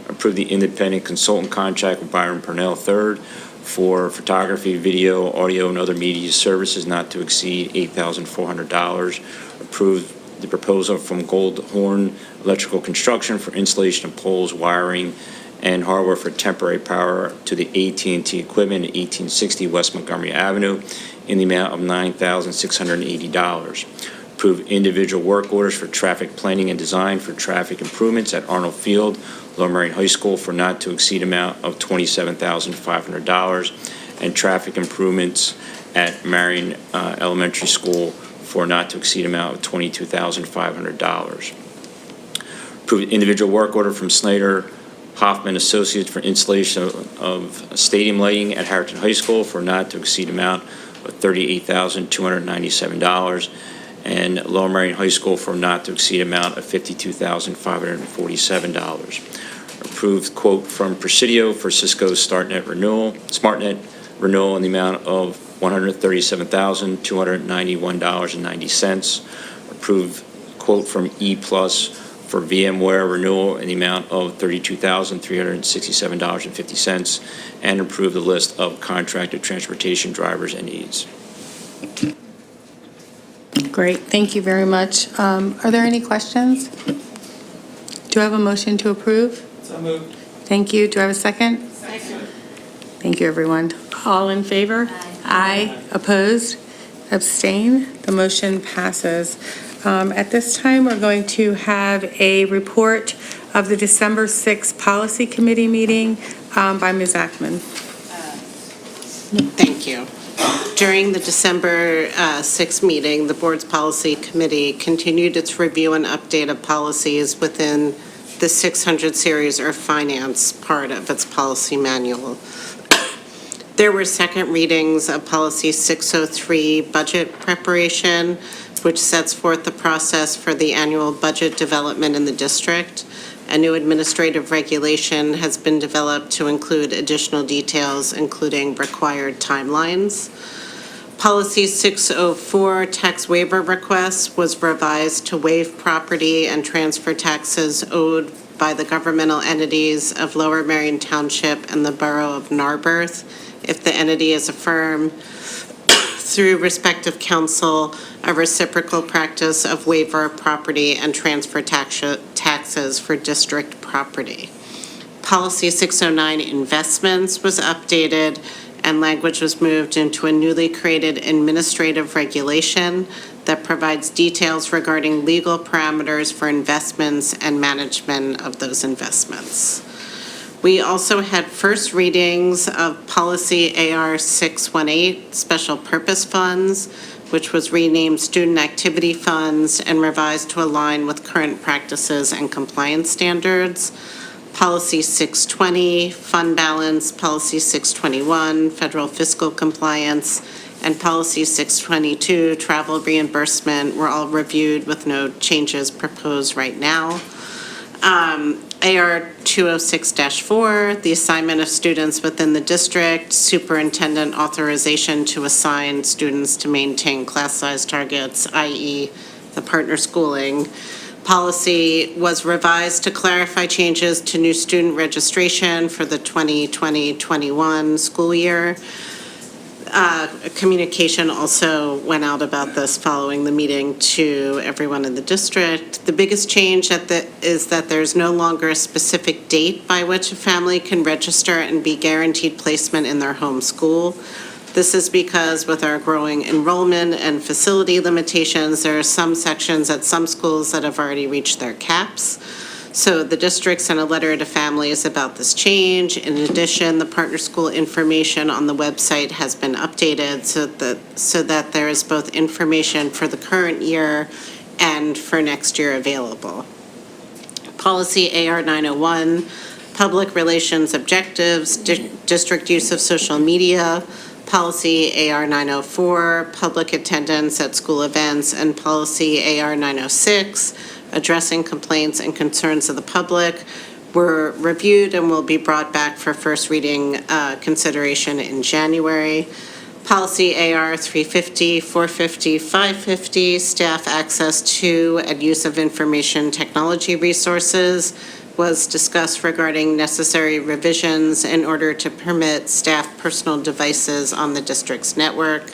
Approve the independent consultant contract with Byron Purnell III for photography, video, audio, and other media services not to exceed $8,400. Approve the proposal from Goldhorn Electrical Construction for installation of poles, wiring, and hardware for temporary power to the AT&T equipment at 1860 West Montgomery Avenue in the amount of $9,680. Approve individual work orders for traffic planning and design for traffic improvements at Arnold Field, Lower Marion High School for not to exceed amount of $27,500, and traffic improvements at Marion Elementary School for not to exceed amount of $22,500. Approve individual work order from Snyder Hoffman Associates for installation of stadium lighting at Harrington High School for not to exceed amount of $38,297, and Lower Marion High School for not to exceed amount of $52,547. Approved quote from Presidio for Cisco SmartNet renewal in the amount of $137,291.90. Approved quote from E+ for VMware renewal in the amount of $32,367.50, and approve the list of contracted transportation drivers and aides. Great, thank you very much. Are there any questions? Do I have a motion to approve? So moved. Thank you. Do I have a second? Second. Thank you, everyone. All in favor? Aye. Opposed? Abstain? The motion passes. At this time, we're going to have a report of the December 6th Policy Committee meeting by Ms. Ackman. Thank you. During the December 6th meeting, the board's policy committee continued its review and update of policies within the 600 series or finance part of its policy manual. There were second readings of policy 603 budget preparation, which sets forth the process for the annual budget development in the district. A new administrative regulation has been developed to include additional details, including required timelines. Policy 604, tax waiver requests, was revised to waive property and transfer taxes owed by the governmental entities of Lower Marion Township and the Borough of Narberth if the entity is affirmed through respective counsel a reciprocal practice of waiver of property and transfer taxes for district property. Policy 609, investments, was updated and language was moved into a newly created administrative regulation that provides details regarding legal parameters for investments and management of those investments. We also had first readings of policy AR 618, special purpose funds, which was renamed student activity funds and revised to align with current practices and compliance standards. Policy 620, fund balance, policy 621, federal fiscal compliance, and policy 622, travel reimbursement, were all reviewed with no changes proposed right now. AR 206-4, the assignment of students within the district, superintendent authorization to assign students to maintain class size targets, i.e. the partner schooling. Policy was revised to clarify changes to new student registration for the 2020-21 school year. Communication also went out about this following the meeting to everyone in the district. The biggest change is that there's no longer a specific date by which a family can register and be guaranteed placement in their home school. This is because with our growing enrollment and facility limitations, there are some sections at some schools that have already reached their caps. So the district sent a letter to families about this change. In addition, the partner school information on the website has been updated so that there is both information for the current year and for next year available. Policy AR 901, public relations objectives, district use of social media. Policy AR 904, public attendance at school events, and policy AR 906, addressing complaints and concerns of the public, were reviewed and will be brought back for first reading consideration in January. Policy AR 350, 450, 550, staff access to and use of information technology resources, was discussed regarding necessary revisions in order to permit staff personal devices on the district's network.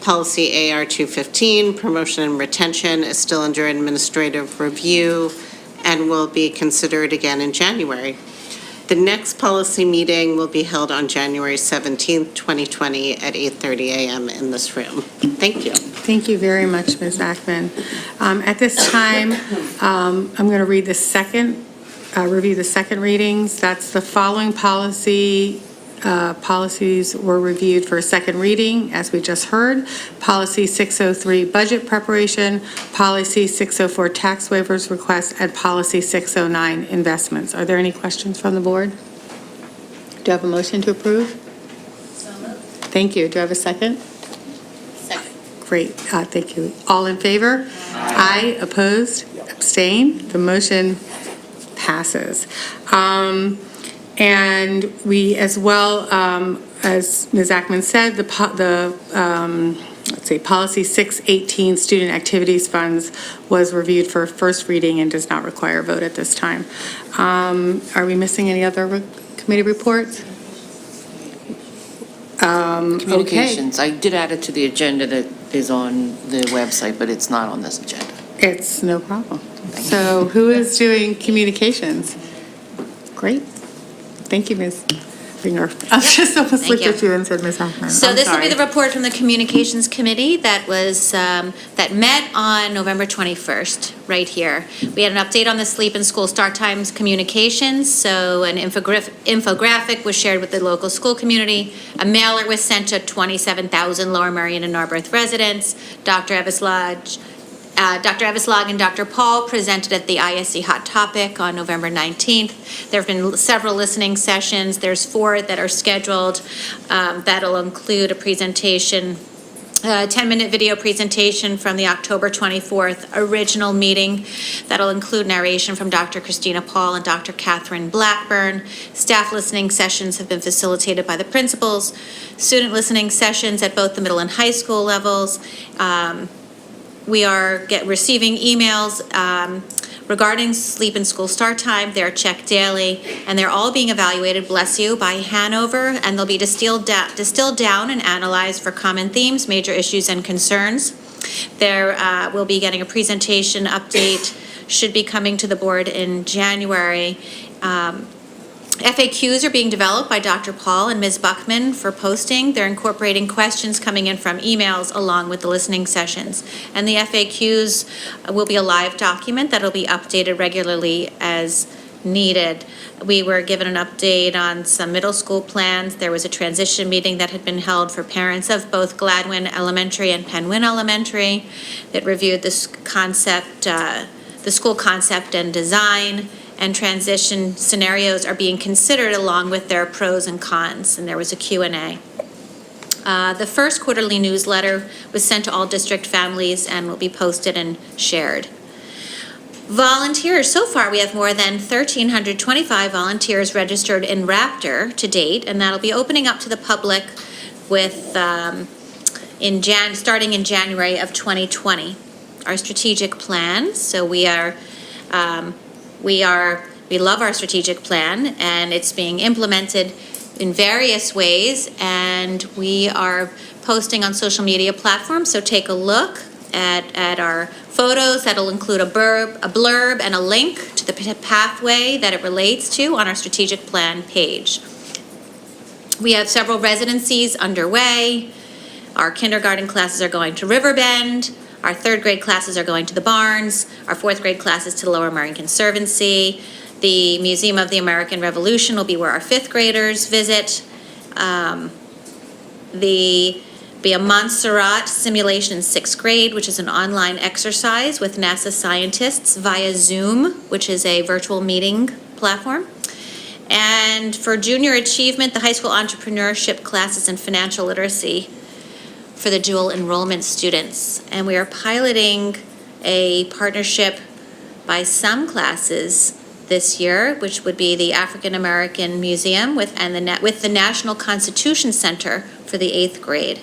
Policy AR 215, promotion and retention, is still under administrative review and will be considered again in January. The next policy meeting will be held on January 17th, 2020 at 8:30 a.m. in this room. Thank you. Thank you very much, Ms. Ackman. At this time, I'm going to read the review the second readings. That's the following policies were reviewed for a second reading, as we just heard. Policy 603, budget preparation, policy 604, tax waivers request, and policy 609, investments. Are there any questions from the board? Do I have a motion to approve? So moved. Thank you. Do I have a second? Second. Great, thank you. All in favor? Aye. Opposed? Abstain? The motion passes. And we, as well, as Ms. Ackman said, policy 618, student activities funds, was reviewed for first reading and does not require a vote at this time. Are we missing any other committee reports? Communications. I did add it to the agenda that is on the website, but it's not on this agenda. It's no problem. So who is doing communications? Great. Thank you, Ms. Finger. I just almost looked at you and said Ms. Hoffman. So I'm this will be sorry. the report from the Communications Committee that was, that met on November 21st, right here. We had an update on the sleep and school start times communications, so an infographic was shared with the local school community. A mailer was sent to 27,000 Lower Merion and Narberth residents. Dr. Eveslage and Dr. Paul presented at the ISC Hot Topic on November 19th. There have been several listening sessions. There's 4 that are scheduled. That'll include a presentation, a 10-minute video presentation from the October 24th original meeting. That'll include narration from Dr. Christina Paul and Dr. Catherine Blackburn. Staff listening sessions have been facilitated by the principals. Student listening sessions at both the middle and high school levels. We are receiving emails regarding sleep and school start time. They're checked daily, and they're all being evaluated, bless you, by Hanover, and they'll be distilled down and analyzed for common themes, major issues, and concerns. We'll be getting a presentation update, should be coming to the board in January. FAQs are being developed by Dr. Paul and Ms. Buckman for posting. They're incorporating questions coming in from emails along with the listening sessions. And the FAQs will be a live document that'll be updated regularly as needed. We were given an update on some middle school plans. There was a transition meeting that had been held for parents of both Gladwin Elementary and Penwyn Elementary that reviewed this concept, the school concept and design, and transition scenarios are being considered along with their pros and cons, and there was a Q&A. The first quarterly newsletter was sent to all district families and will be posted and shared. Volunteers, so far we have more than 1,325 volunteers registered in Raptor to date, and that'll be opening up to the public with, starting in January of 2020. Our strategic plan, so we love our strategic plan, and it's being implemented in various ways, and we are posting on social media platforms, so take a look at our photos. That'll include a blurb and a link to the pathway that it relates to on our strategic plan page. We have several residencies underway. Our kindergarten classes are going to Riverbend. Our third grade classes are going to the Barns. Our fourth grade classes to Lower Merion Conservancy. The Museum of the American Revolution will be where our fifth graders visit. Be a Montserrat simulation in sixth grade, which is an online exercise with NASA scientists via Zoom, which is a virtual meeting platform. And for junior achievement, the high school entrepreneurship classes and financial literacy for the dual enrollment students. And we are piloting a partnership by some classes this year, which would be the African American Museum with the National Constitution Center for the 8th grade.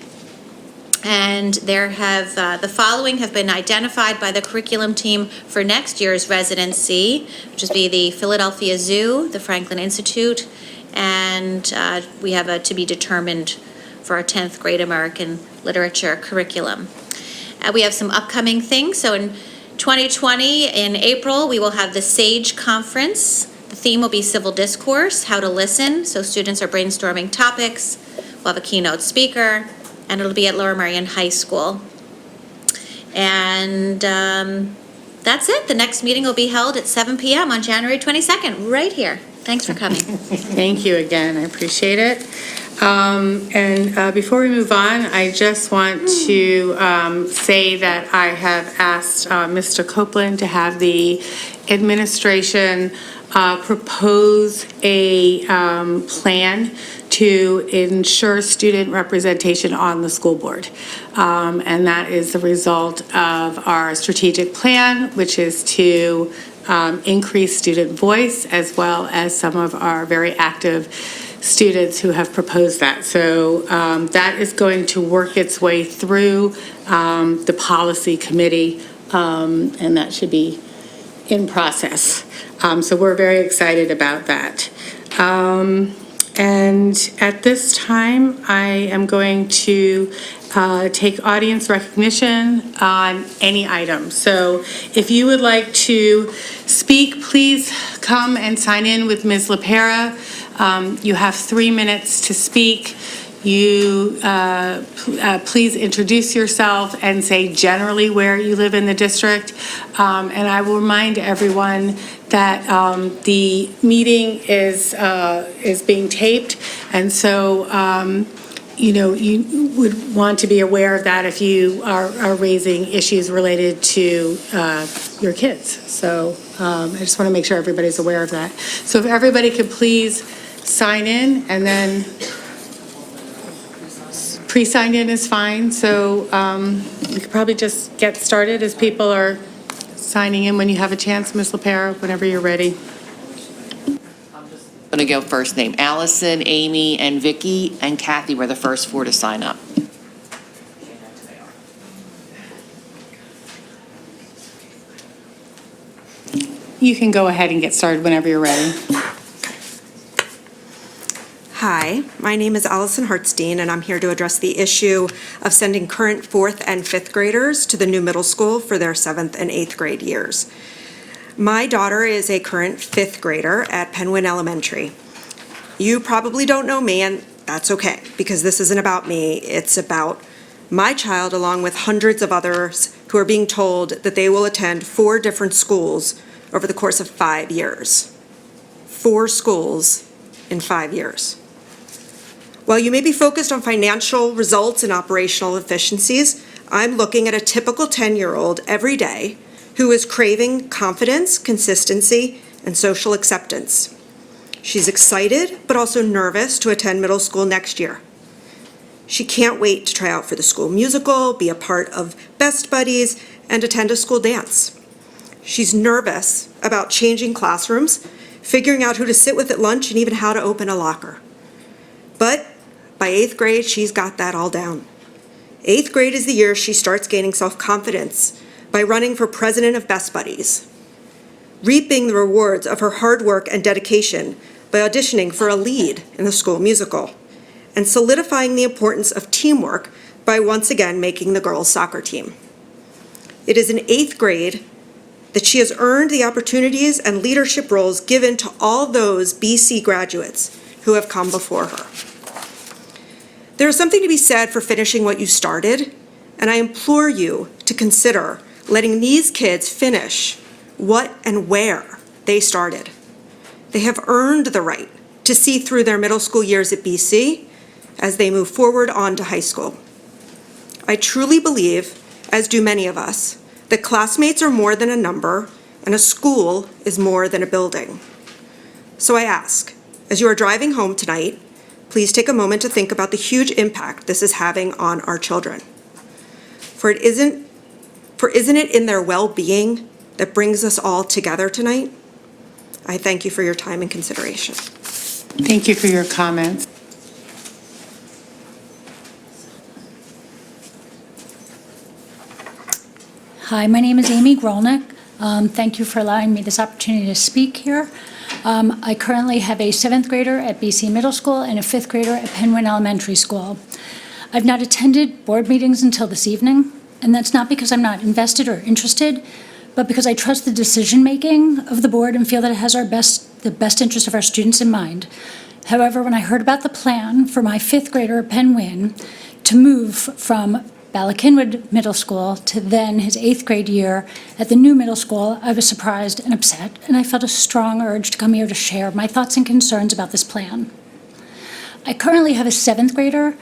And the following have been identified by the curriculum team for next year's residency, which would be the Philadelphia Zoo, the Franklin Institute, and we have a to be determined for our 10th grade American literature curriculum. We have some upcoming things. So in 2020, in April, we will have the SAGE conference. The theme will be civil discourse, how to listen. So students are brainstorming topics. We'll have a keynote speaker, and it'll be at Lower Merion High School. And that's it. The next meeting will be held at 7 p.m. on January 22nd, right here. Thanks for coming. Thank you again. I appreciate it. Before we move on, I just want to say that I have asked Mr. Copeland to have the administration propose a plan to ensure student representation on the school board. And that is the result of our strategic plan, which is to increase student voice, as well as some of our very active students who have proposed that. So that is going to work its way through the policy committee, and that should be in process. So we're very excited about that. And at this time, I am going to take audience recognition on any item. So if you would like to speak, please come and sign in with Ms. LaPera. You have 3 minutes to speak. You please introduce yourself and say generally where you live in the district. And I will remind everyone that the meeting is being taped, and so you would want to be aware of that if you are raising issues related to your kids. So I just want to make sure everybody's aware of that. So if everybody could please sign in, and then pre-signed in is fine. So we could probably just get started as people are signing in when you have a chance. Ms. LaPera, whenever you're ready. I'm going to go first name. Allison, Amy, and Vicky, and Kathy were the first 4 to sign up. You can go ahead and get started whenever you're ready. Hi, my name is Allison Hartstein, and I'm here to address the issue of sending current 4th and 5th graders to the new middle school for their 7th and 8th grade years. My daughter is a current 5th grader at Penwyn Elementary. You probably don't know me, and that's okay, because this isn't about me. It's about my child, along with hundreds of others who are being told that they will attend 4 different schools over the course of 5 years. 4 schools in 5 years. While you may be focused on financial results and operational efficiencies, I'm looking at a typical 10-year-old every day who is craving confidence, consistency, and social acceptance. She's excited, but also nervous to attend middle school next year. She can't wait to try out for the school musical, be a part of Best Buddies, and attend a school dance. She's nervous about changing classrooms, figuring out who to sit with at lunch, and even how to open a locker. But by 8th grade, she's got that all down. 8th grade is the year she starts gaining self-confidence by running for president of Best Buddies, reaping the rewards of her hard work and dedication by auditioning for a lead in the school musical, and solidifying the importance of teamwork by once again making the girls' soccer team. It is in 8th grade that she has earned the opportunities and leadership roles given to all those BC graduates who have come before her. There is something to be said for finishing what you started, and I implore you to consider letting these kids finish what and where they started. They have earned the right to see through their middle school years at BC as they move forward on to high school. I truly believe, as do many of us, that classmates are more than a number and a school is more than a building. So I ask, as you are driving home tonight, please take a moment to think about the huge impact this is having on our children. For isn't it in their well-being that brings us all together tonight? I thank you for your time and consideration. Thank you for your comments. Hi, my name is Amy Grolnick. Thank you for allowing me this opportunity to speak here. I currently have a 7th grader at BC Middle School and a 5th grader at Penguin Elementary School. I've not attended board meetings until this evening, and that's not because I'm not invested or interested, but because I trust the decision-making of the board and feel that it has the best interest of our students in mind. However, when I heard about the plan for my 5th grader at Penguin to move from Ballackinwood Middle School to then his 8th grade year at the new middle school, I was surprised and upset, and I felt a strong urge to come here to share my thoughts and concerns about this plan. I currently have a 7th grader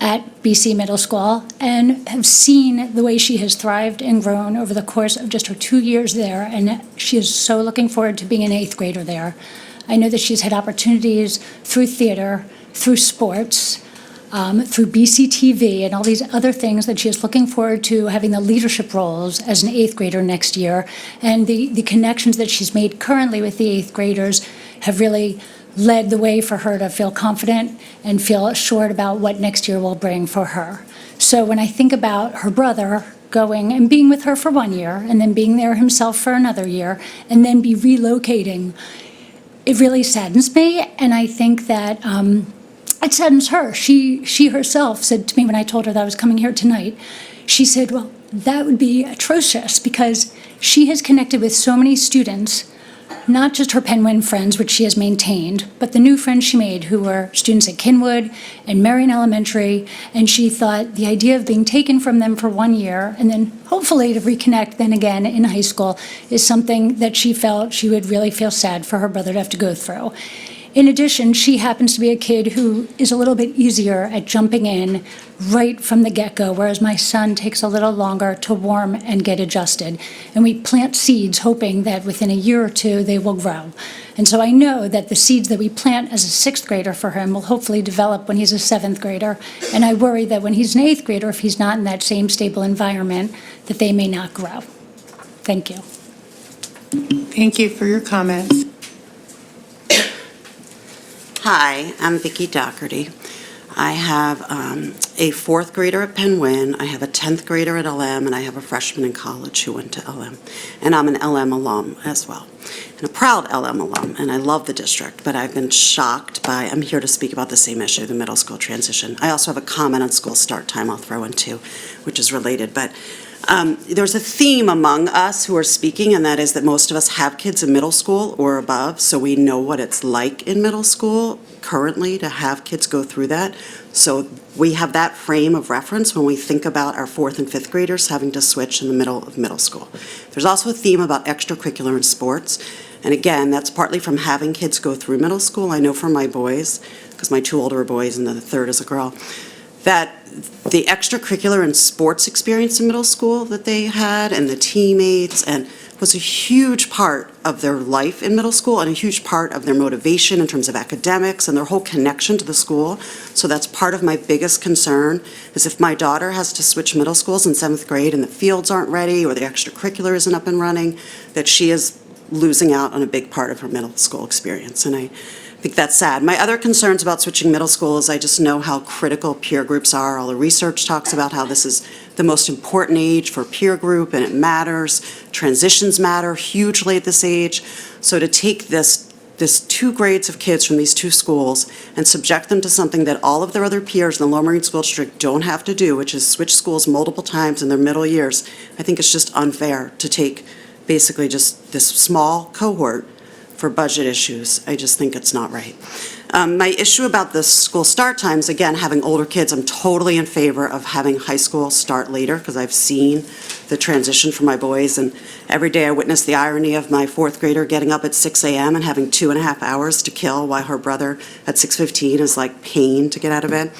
at BC Middle School and have seen the way she has thrived and grown over the course of just her 2 years there, and she is so looking forward to being an 8th grader there. I know that she's had opportunities through theater, through sports, through BCTV and all these other things that she is looking forward to having the leadership roles as an 8th grader next year. And the connections that she's made currently with the 8th graders have really led the way for her to feel confident and feel assured about what next year will bring for her. So when I think about her brother going and being with her for 1 year and then being there himself for another year and then be relocating, it really saddens me. And I think that it saddens her. She herself said to me when I told her that I was coming here tonight, she said, well, that would be atrocious because she has connected with so many students, not just her Penguin friends, which she has maintained, but the new friends she made who were students at Kinwood and Marion Elementary, and she thought the idea of being taken from them for 1 year and then hopefully to reconnect then again in high school is something that she felt she would really feel sad for her brother to have to go through. In addition, she happens to be a kid who is a little bit easier at jumping in right from the get-go, whereas my son takes a little longer to warm and get adjusted. And we plant seeds hoping that within a year or two they will grow. And so I know that the seeds that we plant as a 6th grader for him will hopefully develop when he's a 7th grader. And I worry that when he's an 8th grader, if he's not in that same stable environment, that they may not grow. Thank you. Thank you for your comments. Hi, I'm Vicki Doherty. I have a 4th grader at Penguin, I have a 10th grader at LM, and I have a freshman in college who went to LM. And I'm an LM alum as well, and a proud LM alum, and I love the district, but I've been shocked by, I'm here to speak about the same issue, the middle school transition. I also have a comment on school start time I'll throw in too, which is related, but there's a theme among us who are speaking, and that is that most of us have kids in middle school or above, so we know what it's like in middle school currently to have kids go through that. So we have that frame of reference when we think about our 4th and 5th graders having to switch in the middle of middle school. There's also a theme about extracurricular and sports, And again, that's partly from having kids go through middle school. I know from my boys, because my 2 older are boys and the third is a girl, that the extracurricular and sports experience in middle school that they had and the teammates and was a huge part of their life in middle school and a huge part of their motivation in terms of academics and their whole connection to the school. So that's part of my biggest concern is if my daughter has to switch middle schools in 7th grade and the fields aren't ready or the extracurricular isn't up and running, that she is losing out on a big part of her middle school experience. And I think that's sad. My other concerns about switching middle school is I just know how critical peer groups are. All the research talks about how this is the most important age for peer group and it matters. Transitions matter hugely at this age. So to take this 2 grades of kids from these 2 schools and subject them to something that all of their other peers in the Lower Merion School District don't have to do, which is switch schools multiple times in their middle years, I think it's just unfair to take basically just this small cohort for budget issues. I just think it's not right. My issue about the school start times, again, having older kids, I'm totally in favor of having high school start later because I've seen the transition for my boys, and every day I witness the irony of my 4th grader getting up at 6 a.m. and having 2.5 hours to kill while her brother at 6:15 is like pain to get out of bed.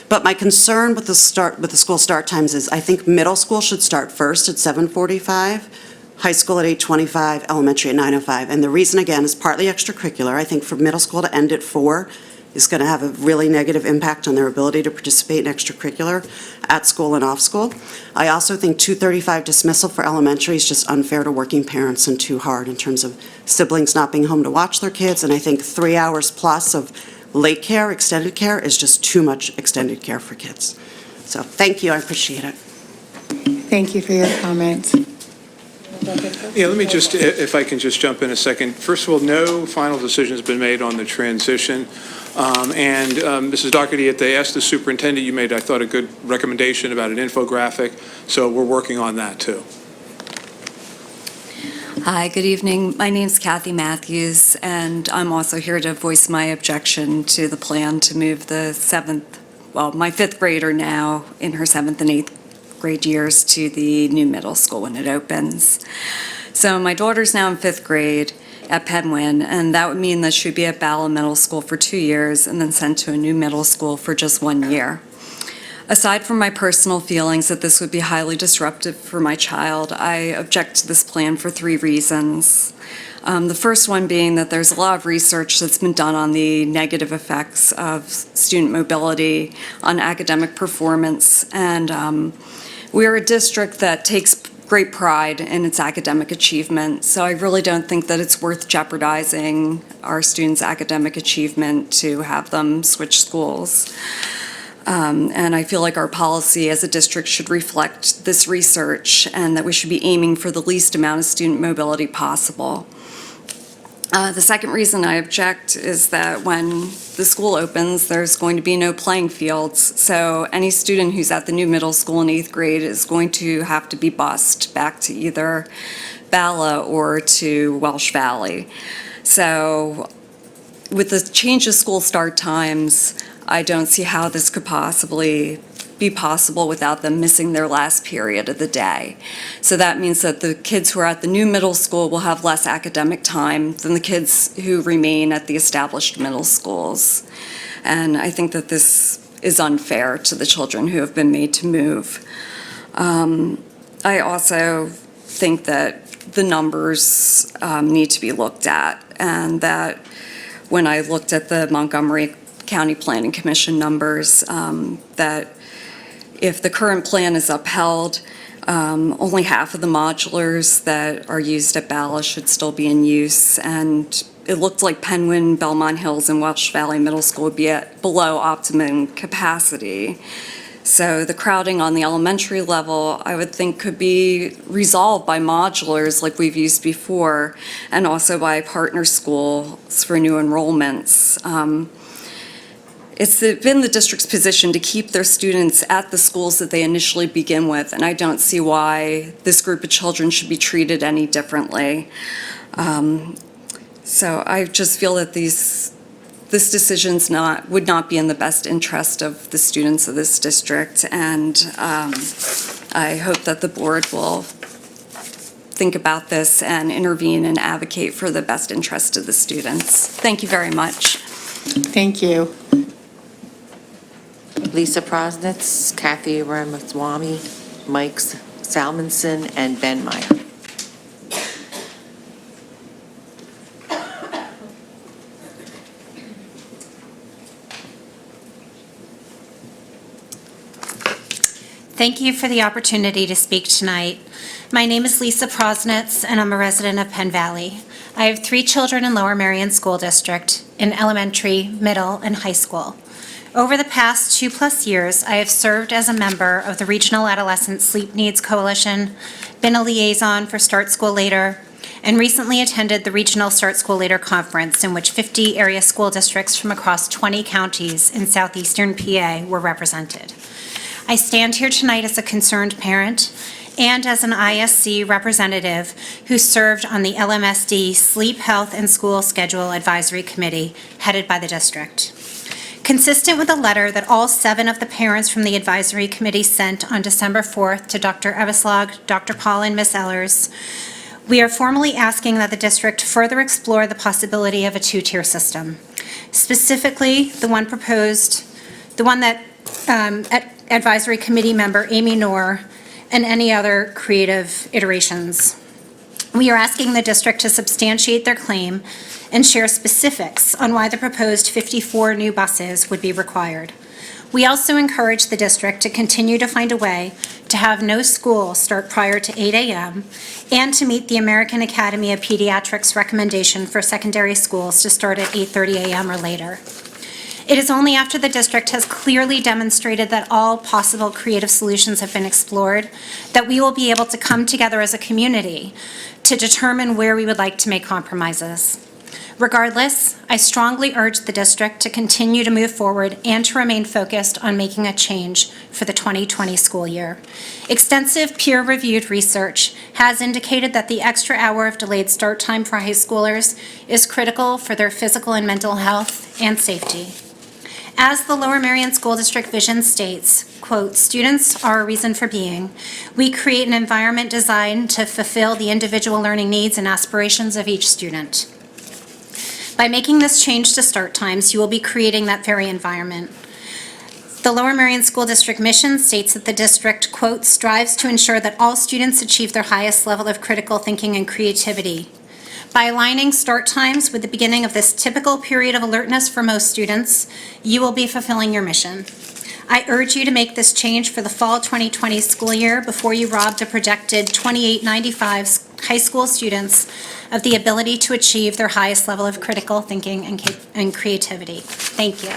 But my concern with the school start times is I think middle school should start first at 7:45. High school at 8:25, elementary at 9:05. And the reason, again, is partly extracurricular. I think for middle school to end at 4 is going to have a really negative impact on their ability to participate in extracurricular at school and off school. I also think 2:35 dismissal for elementary is just unfair to working parents and too hard in terms of siblings not being home to watch their kids. And I think 3 hours plus of late care, extended care, is just too much extended care for kids. So thank you, I appreciate it. Thank you for your comments. Yeah, let me just, if I can just jump in a second. First of all, no final decision has been made on the transition. And Mrs. Doherty, at the Ask the Superintendent, you made, I thought, a good recommendation about an infographic. So we're working on that, too. Hi, good evening. My name's Kathy Matthews, and I'm also here to voice my objection to the plan to move my 5th grader now in her 7th and 8th grade years to the new middle school when it opens. So my daughter's now in 5th grade at Penwyn, and that would mean that she'd be at Bala Middle School for 2 years and then sent to a new middle school for just 1 year. Aside from my personal feelings that this would be highly disruptive for my child, I object to this plan for 3 reasons. The first one being that there's a lot of research that's been done on the negative effects of student mobility on academic performance, and we're a district that takes great pride in its academic achievement, so I really don't think that it's worth jeopardizing our students' academic achievement to have them switch schools. And I feel like our policy as a district should reflect this research and that we should be aiming for the least amount of student mobility possible. The second reason I object is that when the school opens, there's going to be no playing fields. So any student who's at the new middle school in 8th grade is going to have to be bused back to either Bala or to Welsh Valley. So with the change of school start times, I don't see how this could possibly be possible without them missing their last period of the day. So that means that the kids who are at the new middle school will have less academic time than the kids who remain at the established middle schools. And I think that this is unfair to the children who have been made to move. I also think that the numbers need to be looked at, and that when I looked at the Montgomery County Planning Commission numbers, that if the current plan is upheld, only half of the modulars that are used at Bala should still be in use, and it looked like Penwyn, Belmont Hills, and Welsh Valley Middle School would be at below optimum capacity. So the crowding on the elementary level, I would think, could be resolved by modulars like we've used before, and also by partner schools for new enrollments. It's been the district's position to keep their students at the schools that they initially begin with, and I don't see why this group of children should be treated any differently. So I just feel that this decision's would not be in the best interest of the students of this district, and I hope that the board will think about this and intervene and advocate for the best interest of the students. Thank you very much. Thank you. Lisa Prosnitz, Kathy Ramaswamy, Mike Salmonson, and Ben Meyer. Thank you for the opportunity to speak tonight. My name is Lisa Prosnitz, and I'm a resident of Penn Valley. I have 3 children in Lower Merion School District, in elementary, middle, and high school. Over the past 2+ years, I have served as a member of the Regional Adolescent Sleep Needs Coalition, been a liaison for Start School Later, and recently attended the Regional Start School Later Conference, in which 50 area school districts from across 20 counties in southeastern PA were represented. I stand here tonight as a concerned parent and as an ISC representative who served on the Lmsb Sleep, Health, and School Schedule Advisory Committee headed by the district. Consistent with a letter that all 7 of the parents from the advisory committee sent on December 4th to Dr. Eveslog, Dr. Paul, and Ms. Ellers, we are formally asking that the district further explore the possibility of a 2-tier system. Specifically, the one that advisory committee member Amy Knorr and any other creative iterations. We are asking the district to substantiate their claim and share specifics on why the proposed 54 new buses would be required. We also encourage the district to continue to find a way to have no school start prior to 8 a.m. and to meet the American Academy of Pediatrics recommendation for secondary schools to start at 8:30 a.m. or later. It is only after the district has clearly demonstrated that all possible creative solutions have been explored that we will be able to come together as a community to determine where we would like to make compromises. Regardless, I strongly urge the district to continue to move forward and to remain focused on making a change for the 2020 school year. Extensive peer-reviewed research has indicated that the extra hour of delayed start time for high schoolers is critical for their physical and mental health and safety. As the Lower Merion School District vision states, quote, "Students are a reason for being. We create an environment designed to fulfill the individual learning needs and aspirations of each student." By making this change to start times, you will be creating that very environment. The Lower Merion School District mission states that the district, quote, "strives to ensure that all students achieve their highest level of critical thinking and creativity." By aligning start times with the beginning of this typical period of alertness for most students, you will be fulfilling your mission. I urge you to make this change for the fall 2020 school year before you rob the projected 2895 high school students of the ability to achieve their highest level of critical thinking and creativity. Thank you.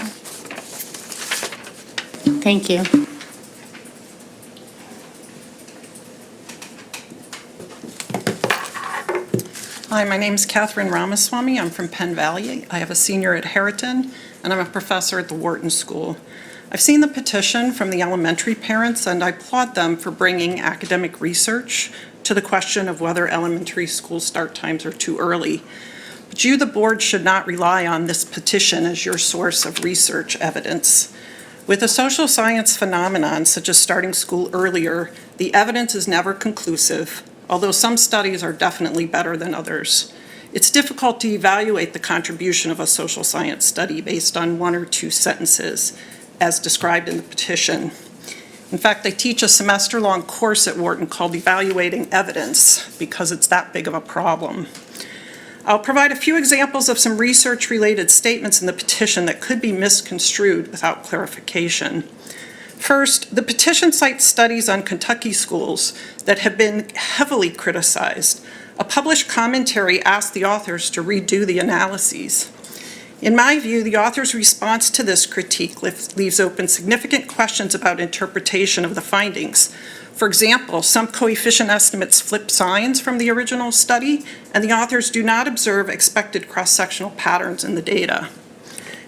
Thank you. Hi, my name is Catherine Ramaswamy. I'm from Penn Valley. I have a senior at Harriton, and I'm a professor at the Wharton School. I've seen the petition from the elementary parents, and I applaud them for bringing academic research to the question of whether elementary school start times are too early. But you, the board, should not rely on this petition as your source of research evidence. With a social science phenomenon such as starting school earlier, the evidence is never conclusive, although some studies are definitely better than others. It's difficult to evaluate the contribution of a social science study based on 1 or 2 sentences, as described in the petition. In fact, they teach a semester-long course at Wharton called Evaluating Evidence because it's that big of a problem. I'll provide a few examples of some research-related statements in the petition that could be misconstrued without clarification. First, the petition cites studies on Kentucky schools that have been heavily criticized. A published commentary asked the authors to redo the analyses. In my view, the author's response to this critique leaves open significant questions about interpretation of the findings. For example, some coefficient estimates flip signs from the original study, and the authors do not observe expected cross-sectional patterns in the data.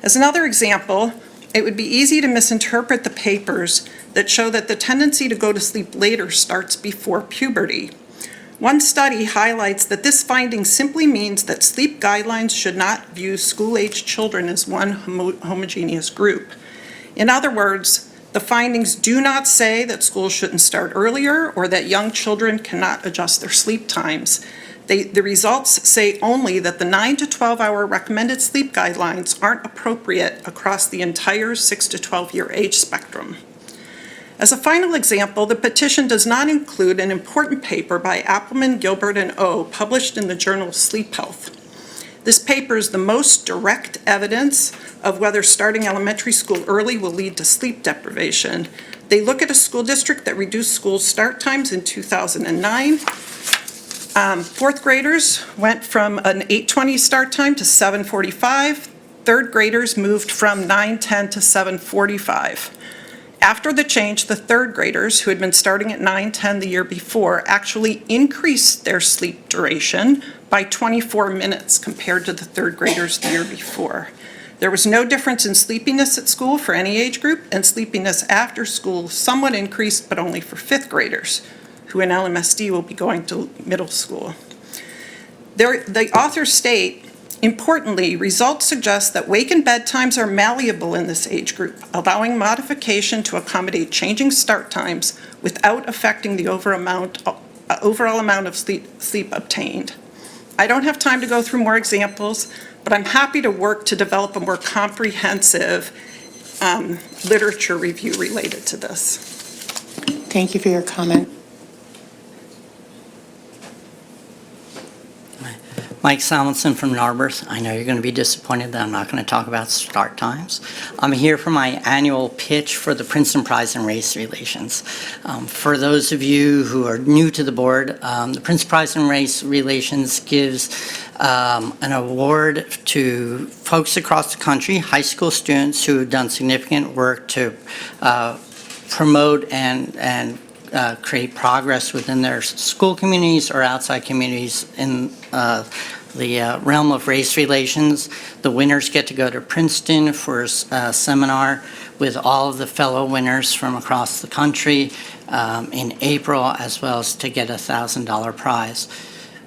As another example, it would be easy to misinterpret the papers that show that the tendency to go to sleep later starts before puberty. One study highlights that this finding simply means that sleep guidelines should not view school-aged children as one homogeneous group. In other words, The findings do not say that schools shouldn't start earlier or that young children cannot adjust their sleep times. The results say only that the 9 to 12-hour recommended sleep guidelines aren't appropriate across the entire 6 to 12-year age spectrum. As a final example, the petition does not include an important paper by Appelman, Gilbert, and O, published in the journal Sleep Health. This paper is the most direct evidence of whether starting elementary school early will lead to sleep deprivation. They look at a school district that reduced school start times in 2009. Fourth graders went from an 8:20 start time to 7:45. Third graders moved from 9:10 to 7:45. After the change, the third graders, who had been starting at 9:10 the year before, actually increased their sleep duration by 24 minutes compared to the third graders the year before. There was no difference in sleepiness at school for any age group, and sleepiness after school somewhat increased, but only for fifth graders, who in Lmsb will be going to middle school. The authors state, importantly, results suggest that wake and bedtimes are malleable in this age group, allowing modification to accommodate changing start times without affecting the overall amount of sleep obtained. I don't have time to go through more examples, but I'm happy to work to develop a more comprehensive literature review related to this. Thank you for your comment. Mike Samuelson from Narberth. I know you're going to be disappointed that I'm not going to talk about start times. I'm here for my annual pitch for the Princeton Prize in Race Relations. For those of you who are new to the board, the Princeton Prize in Race Relations gives an award to folks across the country, high school students who have done significant work to promote and create progress within their school communities or outside communities in the realm of race relations. The winners get to go to Princeton for a seminar with all of the fellow winners from across the country in April, as well as to get a $1,000 prize.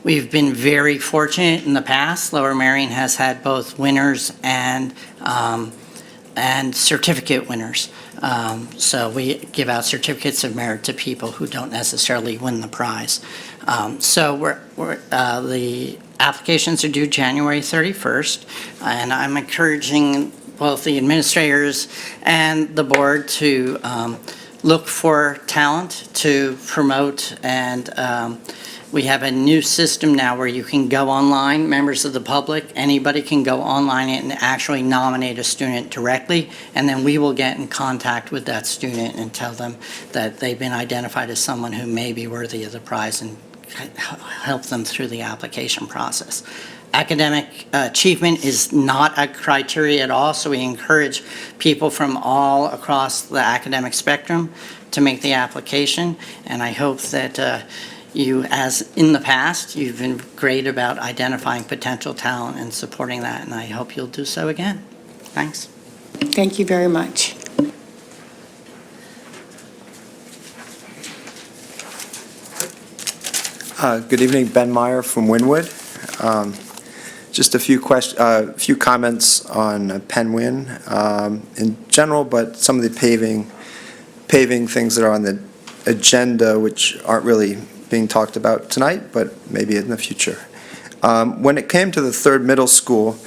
We've been very fortunate in the past. Lower Merion has had both winners and certificate winners. So we give out certificates of merit to people who don't necessarily win the prize. So the applications are due January 31st, and I'm encouraging both the administrators and the board to look for talent to promote, and we have a new system now where you can go online, members of the public, anybody can go online and actually nominate a student directly, and then we will get in contact with that student and tell them that they've been identified as someone who may be worthy of the prize and help them through the application process. Academic achievement is not a criteria at all, so we encourage people from all across the academic spectrum to make the application, and I hope that you, as in the past, you've been great about identifying potential talent and supporting that, and I hope you'll do so again. Thanks. Thank you very much. Good evening, Ben Meyer from Wynwood. Just a few comments on Penn Wyn in general, but some of the paving things that are on the agenda, which aren't really being talked about tonight, but maybe in the future. When it came to the third middle school,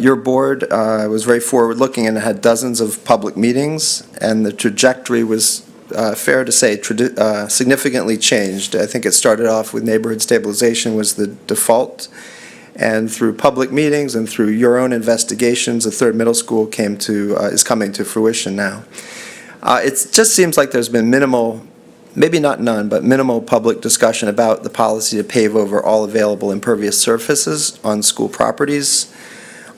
your board was very forward-looking and had dozens of public meetings, and the trajectory was fair to say significantly changed. I think it started off with neighborhood stabilization was the default, and through public meetings and through your own investigations, the third middle school is coming to fruition now. It just seems like there's been minimal, maybe not none, but minimal public discussion about the policy to pave over all available impervious surfaces on school properties.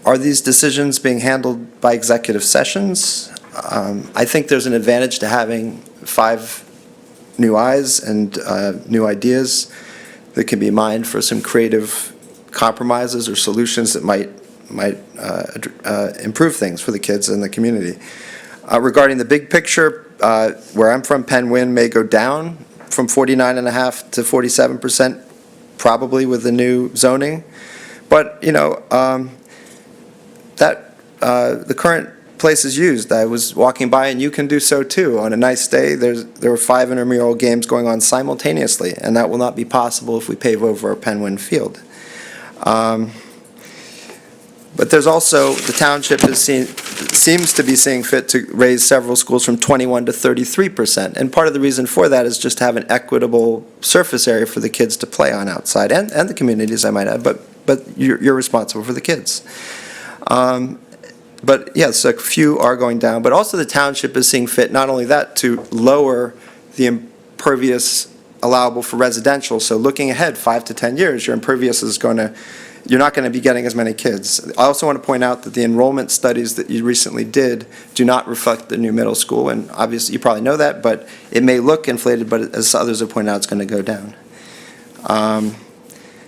Are these decisions being handled by executive sessions? I think there's an advantage to having 5 new eyes and new ideas that can be mined for some creative compromises or solutions that might improve things for the kids in the community. Regarding the big picture, where I'm from, Penn Wyn may go down from 49.5% to 47%, probably with the new zoning. But, you know, the current place is used. I was walking by, and you can do so too. On a nice day, there were 5 intramural games going on simultaneously, and that will not be possible if we pave over our Penguin Field. But there's also, the township seems to be seeing fit to raise several schools from 21 to 33%. And part of the reason for that is just to have an equitable surface area for the kids to play on outside, and the communities, I might add, but you're responsible for the kids. But yes, a few are going down, but also the township is seeing fit, not only that, to lower the impervious allowable for residential. So looking ahead 5 to 10 years, your impervious is you're not going to be getting as many kids. I also want to point out that the enrollment studies that you recently did do not reflect the new middle school, and obviously you probably know that, but it may look inflated, but as others have pointed out, it's going to go down.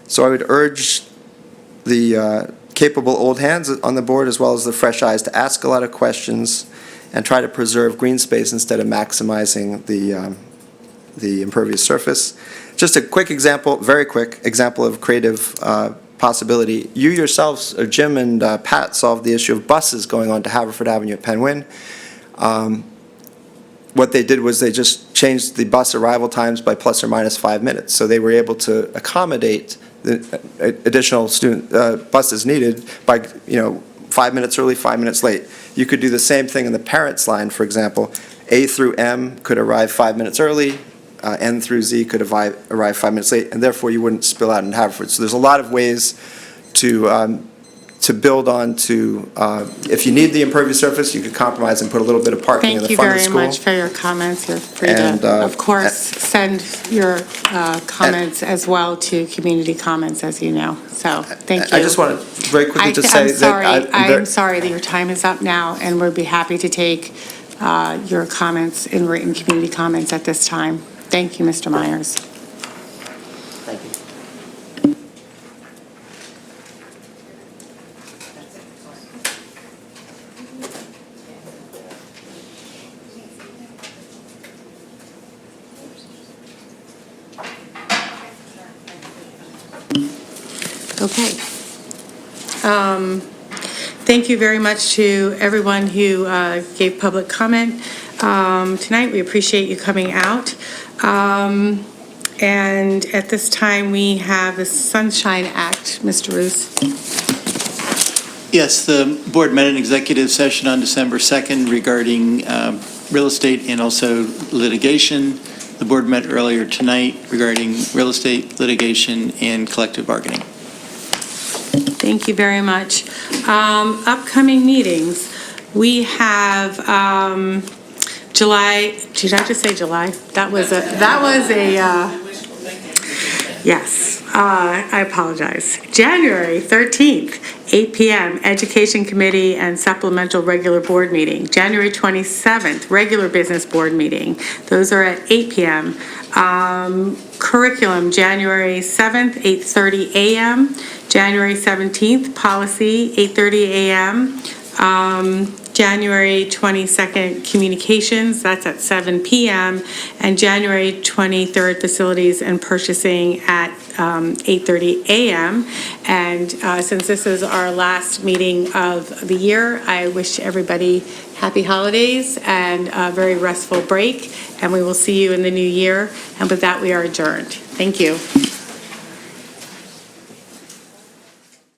So I would urge the capable old hands on the board as well as the fresh eyes to ask a lot of questions and try to preserve green space instead of maximizing the impervious surface. Just a quick example, very quick example of creative possibility. You yourselves, or Jim and Pat, solved the issue of buses going on to Haverford Avenue at Penn Wynne. What they did was they just changed the bus arrival times by plus or minus 5 minutes. So they were able to accommodate the additional buses needed by 5 minutes early, 5 minutes late. You could do the same thing in the parents line, for example. A through M could arrive 5 minutes early. N through Z could arrive 5 minutes late, and therefore you wouldn't spill out in Haverford. So there's a lot of ways to build on to, if you need the impervious surface, you could compromise and put a little bit of parking in the front of the school. Thank you very much for your comments. You're free to, of course, send your comments as well to community comments, as you know. So, thank you. I just want to very quickly just say that I'm sorry that your time is up now, and we'd be happy to take your comments in written community comments at this time. Thank you, Mr. Myers. Thank you. Okay. Thank you very much to everyone who gave public comment tonight. We appreciate you coming out. And at this time, we have the Sunshine Act. Mr. Roos. Yes, the board met an executive session on December 2nd regarding real estate and also litigation. The board met earlier tonight regarding real estate, litigation, and collective bargaining. Thank you very much. Upcoming meetings. We have July, did I just say July? Yes, I apologize. January 13th, 8 p.m., Education Committee and Supplemental Regular Board Meeting. January 27th, Regular Business Board Meeting. Those are at 8 p.m. Curriculum, January 7th, 8:30 a.m. January 17th, Policy, 8:30 a.m. January 22nd, Communications, that's at 7 p.m. And January 23rd, Facilities and Purchasing at 8:30 a.m. And since this is our last meeting of the year, I wish everybody happy holidays and a very restful break. And we will see you in the new year. And with that, we are adjourned. Thank you.